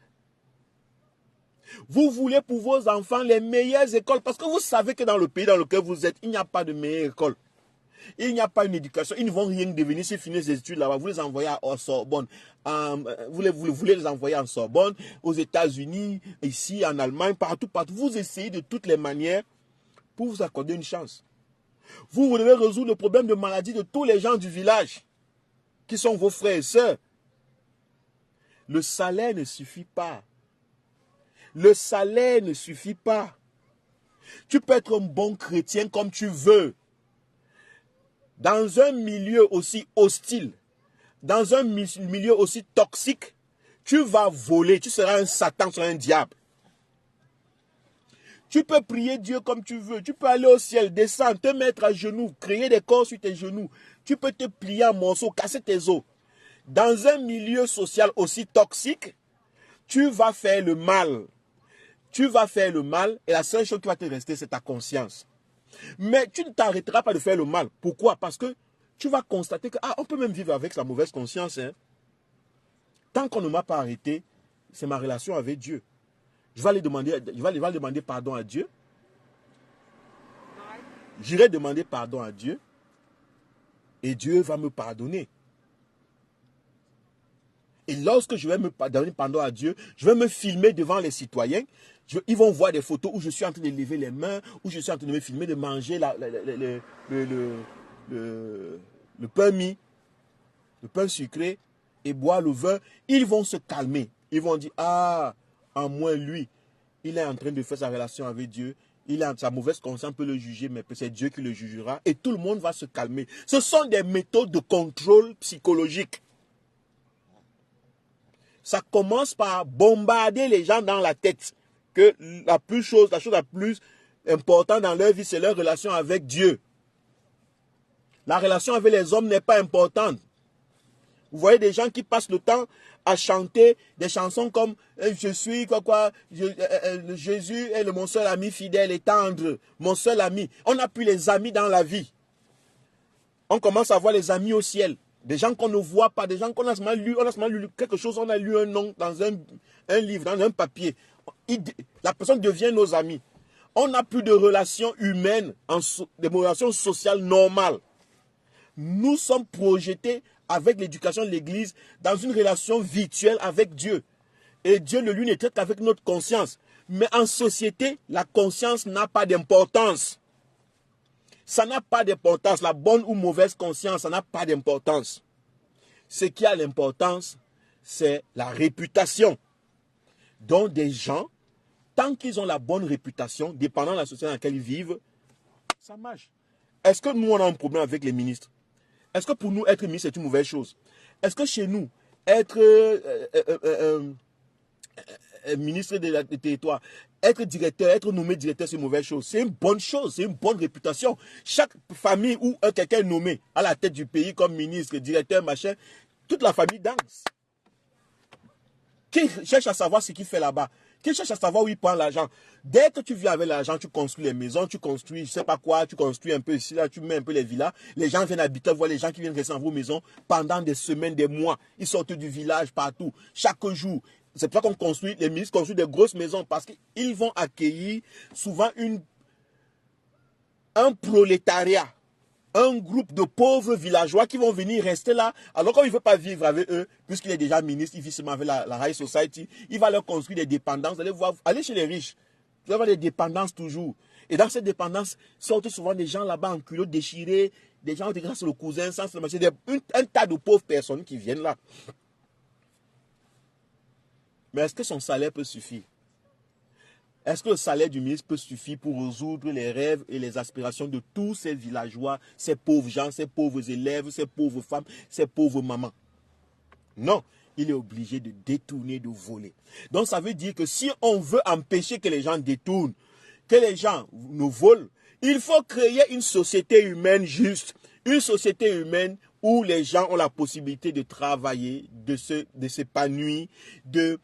Vous voulez pour vos enfants les meilleures écoles parce que vous savez que dans le pays dans lequel vous êtes, il n'y a pas de meilleure école. Il n'y a pas une éducation. Ils ne vont rien devenir s'ils finissent les études là-bas. Vous les envoyez à Sorbonne. Vous voulez les envoyer en Sorbonne, aux États-Unis, ici, en Allemagne, partout. Vous essayez de toutes les manières pour vous accorder une chance. Vous devez résoudre le problème de maladie de tous les gens du village, qui sont vos frères et sœurs. Le salaire ne suffit pas. Le salaire ne suffit pas. Tu peux être un bon chrétien comme tu veux. Dans un milieu aussi hostile, dans un milieu aussi toxique, tu vas voler, tu seras un Satan, tu seras un diable. Tu peux prier Dieu comme tu veux. Tu peux aller au ciel, descendre, te mettre à genoux, créer des corps sur tes genoux. Tu peux te plier en morceaux, casser tes os. Dans un milieu social aussi toxique, tu vas faire le mal. Tu vas faire le mal et la seule chose qui va te rester, c'est ta conscience. Mais tu ne t'arrêteras pas de faire le mal. Pourquoi? Parce que tu vas constater que on peut même vivre avec sa mauvaise conscience. Hein. Tant qu'on ne m'a pas arrêté, c'est ma relation avec Dieu. Je vais aller demander pardon à Dieu. J'irai demander pardon à Dieu. Et Dieu va me pardonner. Et lorsque je vais me donner pardon à Dieu, je vais me filmer devant les citoyens. Ils vont voir des photos où je suis en train de lever les mains, où je suis en train de me filmer, de manger le pain mis, le pain sucré, et boire le vin. Ils vont se calmer. Ils vont dire, ah, en moins lui, il est en train de faire sa relation avec Dieu. Sa mauvaise conscience peut le juger, mais c'est Dieu qui le jugera. Et tout le monde va se calmer. Ce sont des méthodes de contrôle psychologique. Ça commence par bombarder les gens dans la tête que la chose la plus importante dans leur vie, c'est leur relation avec Dieu. La relation avec les hommes n'est pas importante. Vous voyez des gens qui passent le temps à chanter des chansons comme je suis Jésus est mon seul ami fidèle et tendre, mon seul ami. On n'a plus les amis dans la vie. On commence à voir les amis au ciel. Des gens qu'on ne voit pas, des gens qu'on a seulement lu, quelque chose, on a lu un nom dans un livre, dans un papier. La personne devient nos amis. On n'a plus de relations humaines, des relations sociales normales. Nous sommes projetés avec l'éducation de l'Église dans une relation virtuelle avec Dieu. Et Dieu, lui, ne traite qu'avec notre conscience. Mais en société, la conscience n'a pas d'importance. Ça n'a pas d'importance. La bonne ou mauvaise conscience, ça n'a pas d'importance. Ce qui a l'importance, c'est la réputation. Donc des gens, tant qu'ils ont la bonne réputation, dépendant de la société dans laquelle ils vivent, ça marche. Est-ce que nous, on a un problème avec les ministres? Est-ce que pour nous, être ministre, c'est une mauvaise chose? Est-ce que chez nous, être ministre des territoires, être directeur, être nommé directeur, c'est une mauvaise chose? C'est une bonne chose, c'est une bonne réputation. Chaque famille où quelqu'un est nommé à la tête du pays comme ministre, directeur, machin, toute la famille danse. Qui cherche à savoir ce qu'il fait là-bas? Qui cherche à savoir où il prend l'argent? Dès que tu viens avec l'argent, tu construis les maisons, tu construis, je sais pas quoi, tu construis un peu ici, là, tu mets un peu les villas. Les gens viennent habiter, voir les gens qui viennent rester dans vos maisons pendant des semaines, des mois. Ils sortent du village partout, chaque jour. C'est pour ça qu'on construit, les ministres construisent des grosses maisons parce qu'ils vont accueillir souvent un prolétariat. Un groupe de pauvres villageois qui vont venir rester là. Alors quand il ne veut pas vivre avec eux, puisqu'il est déjà ministre, il vit seulement avec la High Society, il va leur construire des dépendances. Allez chez les riches. Vous allez avoir des dépendances toujours. Et dans ces dépendances, sortent souvent des gens là-bas en culotte déchirés, des gens qui grâce le cousin, sans le machin, un tas de pauvres personnes qui viennent là. Mais est-ce que son salaire peut suffire? Est-ce que le salaire du ministre peut suffire pour résoudre les rêves et les aspirations de tous ces villageois, ces pauvres gens, ces pauvres élèves, ces pauvres femmes, ces pauvres mamans? Non, il est obligé de détourner, de voler. Donc ça veut dire que si on veut empêcher que les gens détournent, que les gens nous volent, il faut créer une société humaine juste, une société humaine où les gens ont la possibilité de travailler, de s'épanouir, de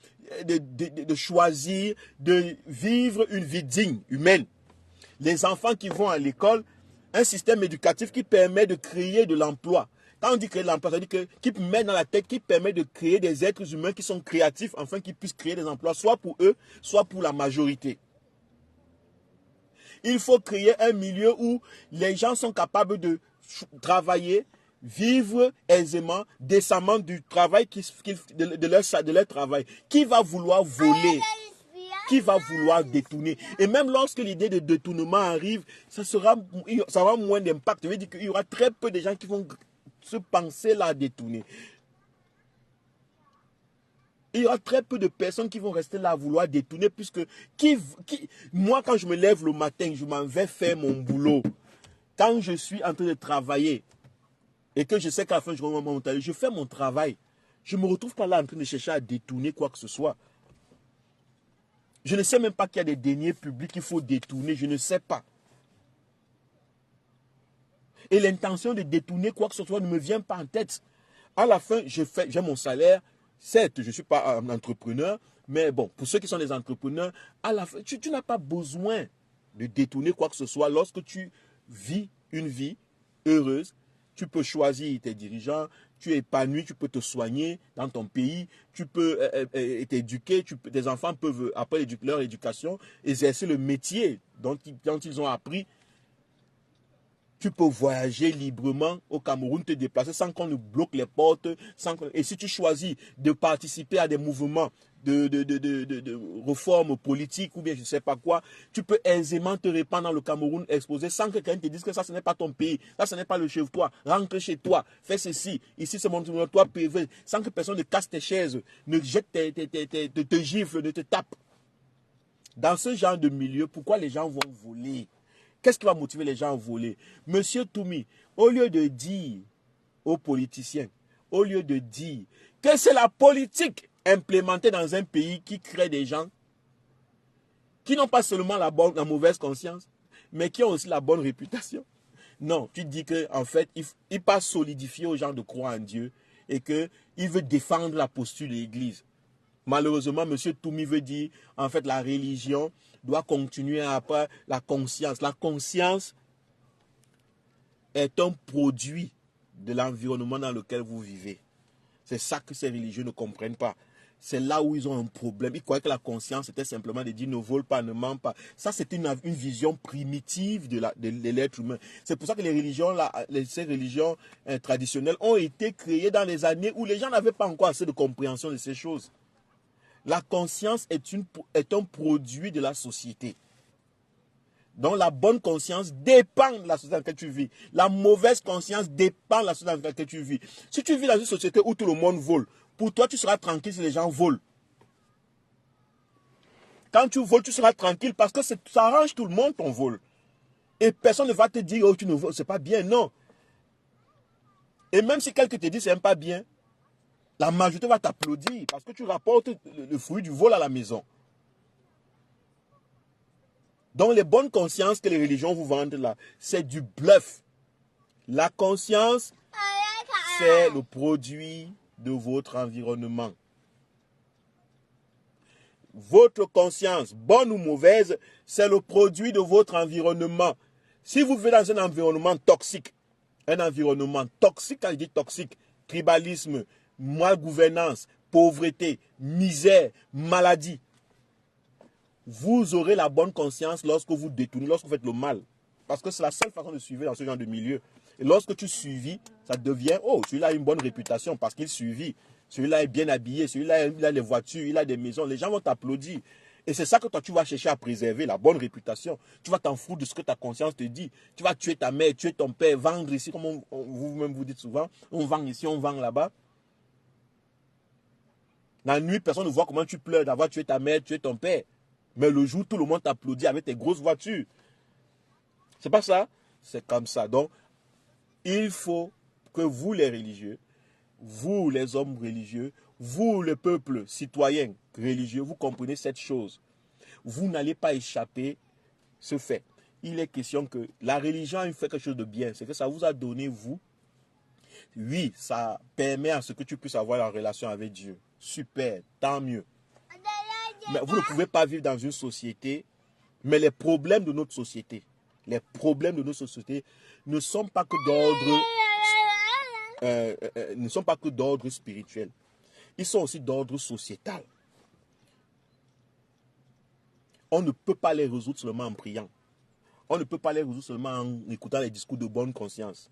choisir, de vivre une vie digne, humaine. Les enfants qui vont à l'école, un système éducatif qui permet de créer de l'emploi. Quand on dit créer de l'emploi, ça veut dire qui met dans la tête, qui permet de créer des êtres humains qui sont créatifs, afin qu'ils puissent créer des emplois, soit pour eux, soit pour la majorité. Il faut créer un milieu où les gens sont capables de travailler, vivre aisément, décemment du travail, de leur travail. Qui va vouloir voler? Qui va vouloir détourner? Et même lorsque l'idée de détournement arrive, ça aura moins d'impact. Ça veut dire qu'il y aura très peu de gens qui vont se penser là à détourner. Il y aura très peu de personnes qui vont rester là à vouloir détourner, puisque moi, quand je me lève le matin, je m'en vais faire mon boulot. Quand je suis en train de travailler et que je sais qu'à la fin, je fais mon travail. Je ne me retrouve pas là en train de chercher à détourner quoi que ce soit. Je ne sais même pas qu'il y a des deniers publics qu'il faut détourner. Je ne sais pas. Et l'intention de détourner quoi que ce soit ne me vient pas en tête. À la fin, j'ai mon salaire. Certes, je ne suis pas un entrepreneur, mais bon, pour ceux qui sont des entrepreneurs, à la fin, tu n'as pas besoin de détourner quoi que ce soit lorsque tu vis une vie heureuse. Tu peux choisir tes dirigeants, tu es épanoui, tu peux te soigner dans ton pays, tu peux t'éduquer, tes enfants peuvent, après leur éducation, exercer le métier dont ils ont appris. Tu peux voyager librement au Cameroun, te déplacer sans qu'on ne bloque les portes. Et si tu choisis de participer à des mouvements de réforme politique ou bien je ne sais pas quoi, tu peux aisément te répandre dans le Cameroun, exposer sans que quelqu'un te dise que ça, ce n'est pas ton pays. Ça, ce n'est pas le chez toi. Rentre chez toi. Fais ceci. Ici, c'est mon toi privé. Sans que personne ne casse tes chaises, ne jette te gifle, ne te tape. Dans ce genre de milieu, pourquoi les gens vont voler? Qu'est-ce qui va motiver les gens à voler? Monsieur Toumi, au lieu de dire aux politiciens, au lieu de dire que c'est la politique implémentée dans un pays qui crée des gens qui n'ont pas seulement la mauvaise conscience, mais qui ont aussi la bonne réputation. Non, tu dis qu'en fait, il pas solidifier aux gens de croire en Dieu et qu'il veut défendre la posture de l'Église. Malheureusement, M. Toumi veut dire, en fait, la religion doit continuer après la conscience. La conscience est un produit de l'environnement dans lequel vous vivez. C'est ça que ces religieux ne comprennent pas. C'est là où ils ont un problème. Ils croyaient que la conscience était simplement de dire ne vole pas, ne ment pas. Ça, c'est une vision primitive de l'être humain. C'est pour ça que les religions, ces religions traditionnelles ont été créées dans les années où les gens n'avaient pas encore assez de compréhension de ces choses. La conscience est un produit de la société. Donc la bonne conscience dépend de la société dans laquelle tu vis. La mauvaise conscience dépend de la société dans laquelle tu vis. Si tu vis dans une société où tout le monde vole, pour toi tu seras tranquille si les gens volent. Quand tu voles, tu seras tranquille parce que ça arrange tout le monde ton vol. Et personne ne va te dire, oh tu ne voles, c'est pas bien, non. Et même si quelqu'un te dit c'est pas bien, la majorité va t'applaudir parce que tu rapportes le fruit du vol à la maison. Donc les bonnes consciences que les religions vous vendent là, c'est du bluff. La conscience, c'est le produit de votre environnement. Votre conscience, bonne ou mauvaise, c'est le produit de votre environnement. Si vous vivez dans un environnement toxique, quand je dis toxique, tribalisme, malgouvernance, pauvreté, misère, maladie, vous aurez la bonne conscience lorsque vous détournez, lorsque vous faites le mal. Parce que c'est la seule façon de suivre dans ce genre de milieu. Et lorsque tu suivis, ça devient, oh, celui-là a une bonne réputation parce qu'il suivit. Celui-là est bien habillé, celui-là il a des voitures, il a des maisons. Les gens vont t'applaudir. Et c'est ça que toi, tu vas chercher à préserver, la bonne réputation. Tu vas t'en foutre de ce que ta conscience te dit. Tu vas tuer ta mère, tuer ton père, vendre ici, comme vous-même vous dites souvent. On vend ici, on vend là-bas. La nuit, personne ne voit comment tu pleures d'avoir tué ta mère, tué ton père. Mais le jour, tout le monde t'applaudit avec tes grosses voitures. C'est pas ça? C'est comme ça. Donc, il faut que vous, les religieux, vous, les hommes religieux, vous, le peuple citoyen religieux, vous comprenez cette chose. Vous n'allez pas échapper ce fait. Il est question que la religion a fait quelque chose de bien. C'est que ça vous a donné, vous. Oui, ça permet à ce que tu puisses avoir la relation avec Dieu. Super, tant mieux. Mais vous ne pouvez pas vivre dans une société, mais les problèmes de notre société, ne sont pas que d'ordre spirituel. Ils sont aussi d'ordre sociétal. On ne peut pas les résoudre seulement en priant. On ne peut pas les résoudre seulement en écoutant les discours de bonne conscience.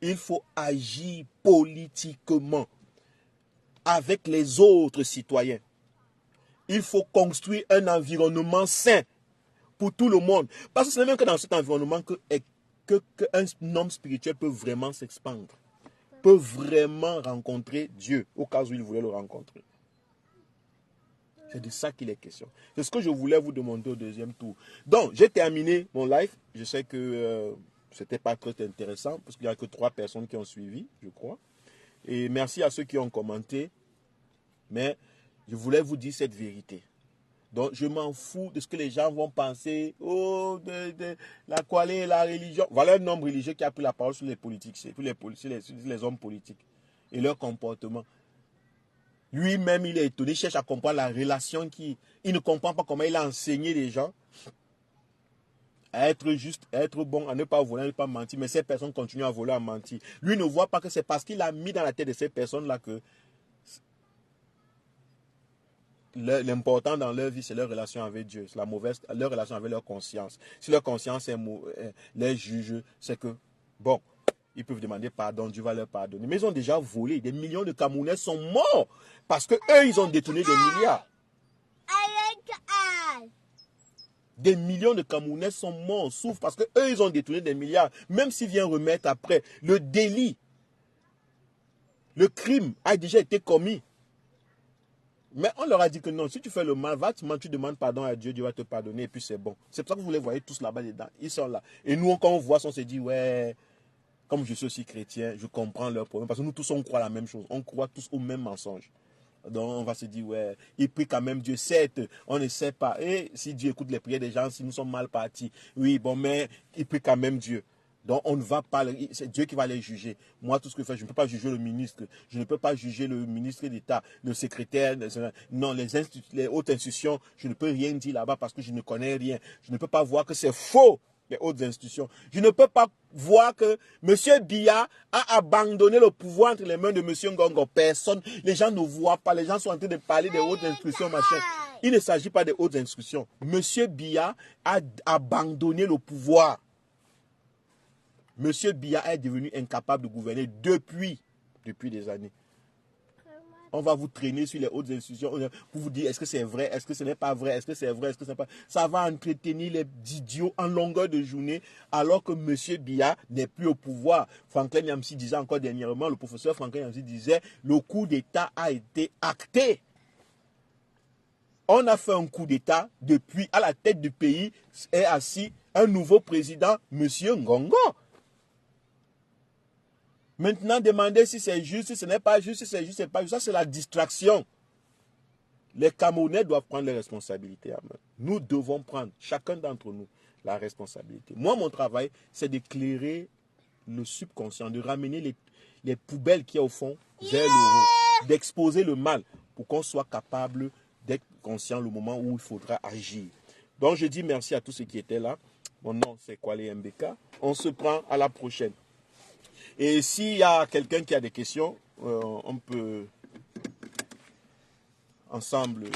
Il faut agir politiquement avec les autres citoyens. Il faut construire un environnement sain pour tout le monde. Parce que ce n'est même que dans cet environnement qu'un homme spirituel peut vraiment s'expandre. Peut vraiment rencontrer Dieu au cas où il voulait le rencontrer. C'est de ça qu'il est question. C'est ce que je voulais vous demander au deuxième tour. Donc, j'ai terminé mon live. Je sais que c'était pas très intéressant parce qu'il n'y a que 3 personnes qui ont suivi, je crois. Et merci à ceux qui ont commenté. Mais je voulais vous dire cette vérité. Donc, je m'en fous de ce que les gens vont penser. Oh, la qualité, la religion. Voilà un homme religieux qui a pris la parole sur les politiques, sur les hommes politiques et leur comportement. Lui-même, il est étonné, il cherche à comprendre la relation il ne comprend pas comment il a enseigné les gens à être juste, à être bon, à ne pas voler, à ne pas mentir. Mais ces personnes continuent à voler, à mentir. Lui ne voit pas que c'est parce qu'il a mis dans la tête de ces personnes-là que l'important dans leur vie, c'est leur relation avec Dieu. C'est leur relation avec leur conscience. Si leur conscience les juge, c'est que, bon, ils peuvent demander pardon, Dieu va leur pardonner. Mais ils ont déjà volé. Des millions de Camerounais sont morts parce que eux, ils ont détourné des milliards. Des millions de Camerounais sont morts, souffrent parce que eux, ils ont détourné des milliards. Même s'ils viennent remettre après, le délit, le crime a déjà été commis. Mais on leur a dit que non, si tu fais le mal, tu demandes pardon à Dieu, Dieu va te pardonner et puis c'est bon. C'est pour ça que vous les voyez tous là-bas dedans. Ils sont là. Et nous, quand on voit ça, on se dit, ouais, comme je suis aussi chrétien, je comprends leurs problèmes. Parce que nous tous, on croit la même chose. On croit tous au même mensonge. Donc on va se dire, ouais, il prie quand même Dieu. Certes, on ne sait pas. Et si Dieu écoute les prières des gens, si nous sommes mal partis, oui, bon, mais il prie quand même Dieu. Donc on ne va pas, c'est Dieu qui va les juger. Moi, tout ce que je fais, je ne peux pas juger le ministre, je ne peux pas juger le ministre d'État, le secrétaire, non, les hautes institutions, je ne peux rien dire là-bas parce que je ne connais rien. Je ne peux pas voir que c'est faux, les hautes institutions. Je ne peux pas voir que M. Biya a abandonné le pouvoir entre les mains de M. Ngongo. Personne, les gens ne voient pas, les gens sont en train de parler des hautes institutions, machin. Il ne s'agit pas des hautes institutions. M. Biya a abandonné le pouvoir. M. Biya est devenu incapable de gouverner depuis des années. On va vous traîner sur les hautes institutions pour vous dire est-ce que c'est vrai, est-ce que ce n'est pas vrai, est-ce que c'est vrai, est-ce que ce n'est pas. Ça va entretenir les idiots en longueur de journée alors que M. Biya n'est plus au pouvoir. Franklin Nyamsi disait encore dernièrement, le professeur Franklin Nyamsi disait le coup d'État a été acté. On a fait un coup d'État depuis à la tête du pays est assis un nouveau président, M. Ngongo. Maintenant, demander si c'est juste, si ce n'est pas juste, si c'est juste, c'est pas juste. Ça, c'est la distraction. Les Camerounais doivent prendre les responsabilités. Nous devons prendre, chacun d'entre nous, la responsabilité. Moi, mon travail, c'est d'éclairer le subconscient, de ramener les poubelles qu'il y a au fond vers le haut, d'exposer le mal pour qu'on soit capable d'être conscient le moment où il faudra agir. Donc, je dis merci à tous ceux qui étaient là. Mon nom, c'est Kwale Mbeka. On se prend à la prochaine. Et s'il y a quelqu'un qui a des questions, on peut ensemble.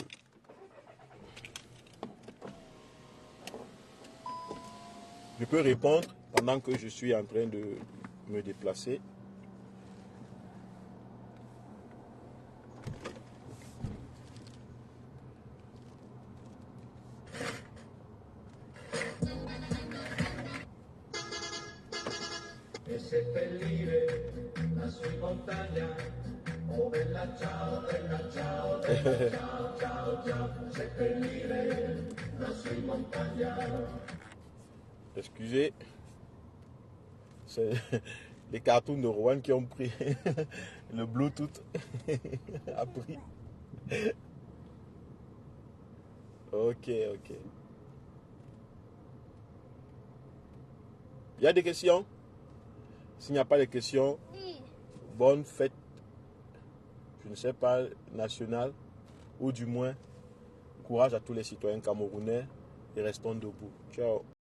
Je peux répondre pendant que je suis en train de me déplacer. Excusez, c'est les cartoons de Rowan qui ont pris le Bluetooth a pris. Ok. Il y a des questions? S'il n'y a pas de questions, bonne fête, je ne sais pas, nationale, ou du moins, courage à tous les citoyens camerounais et restons debout. Ciao.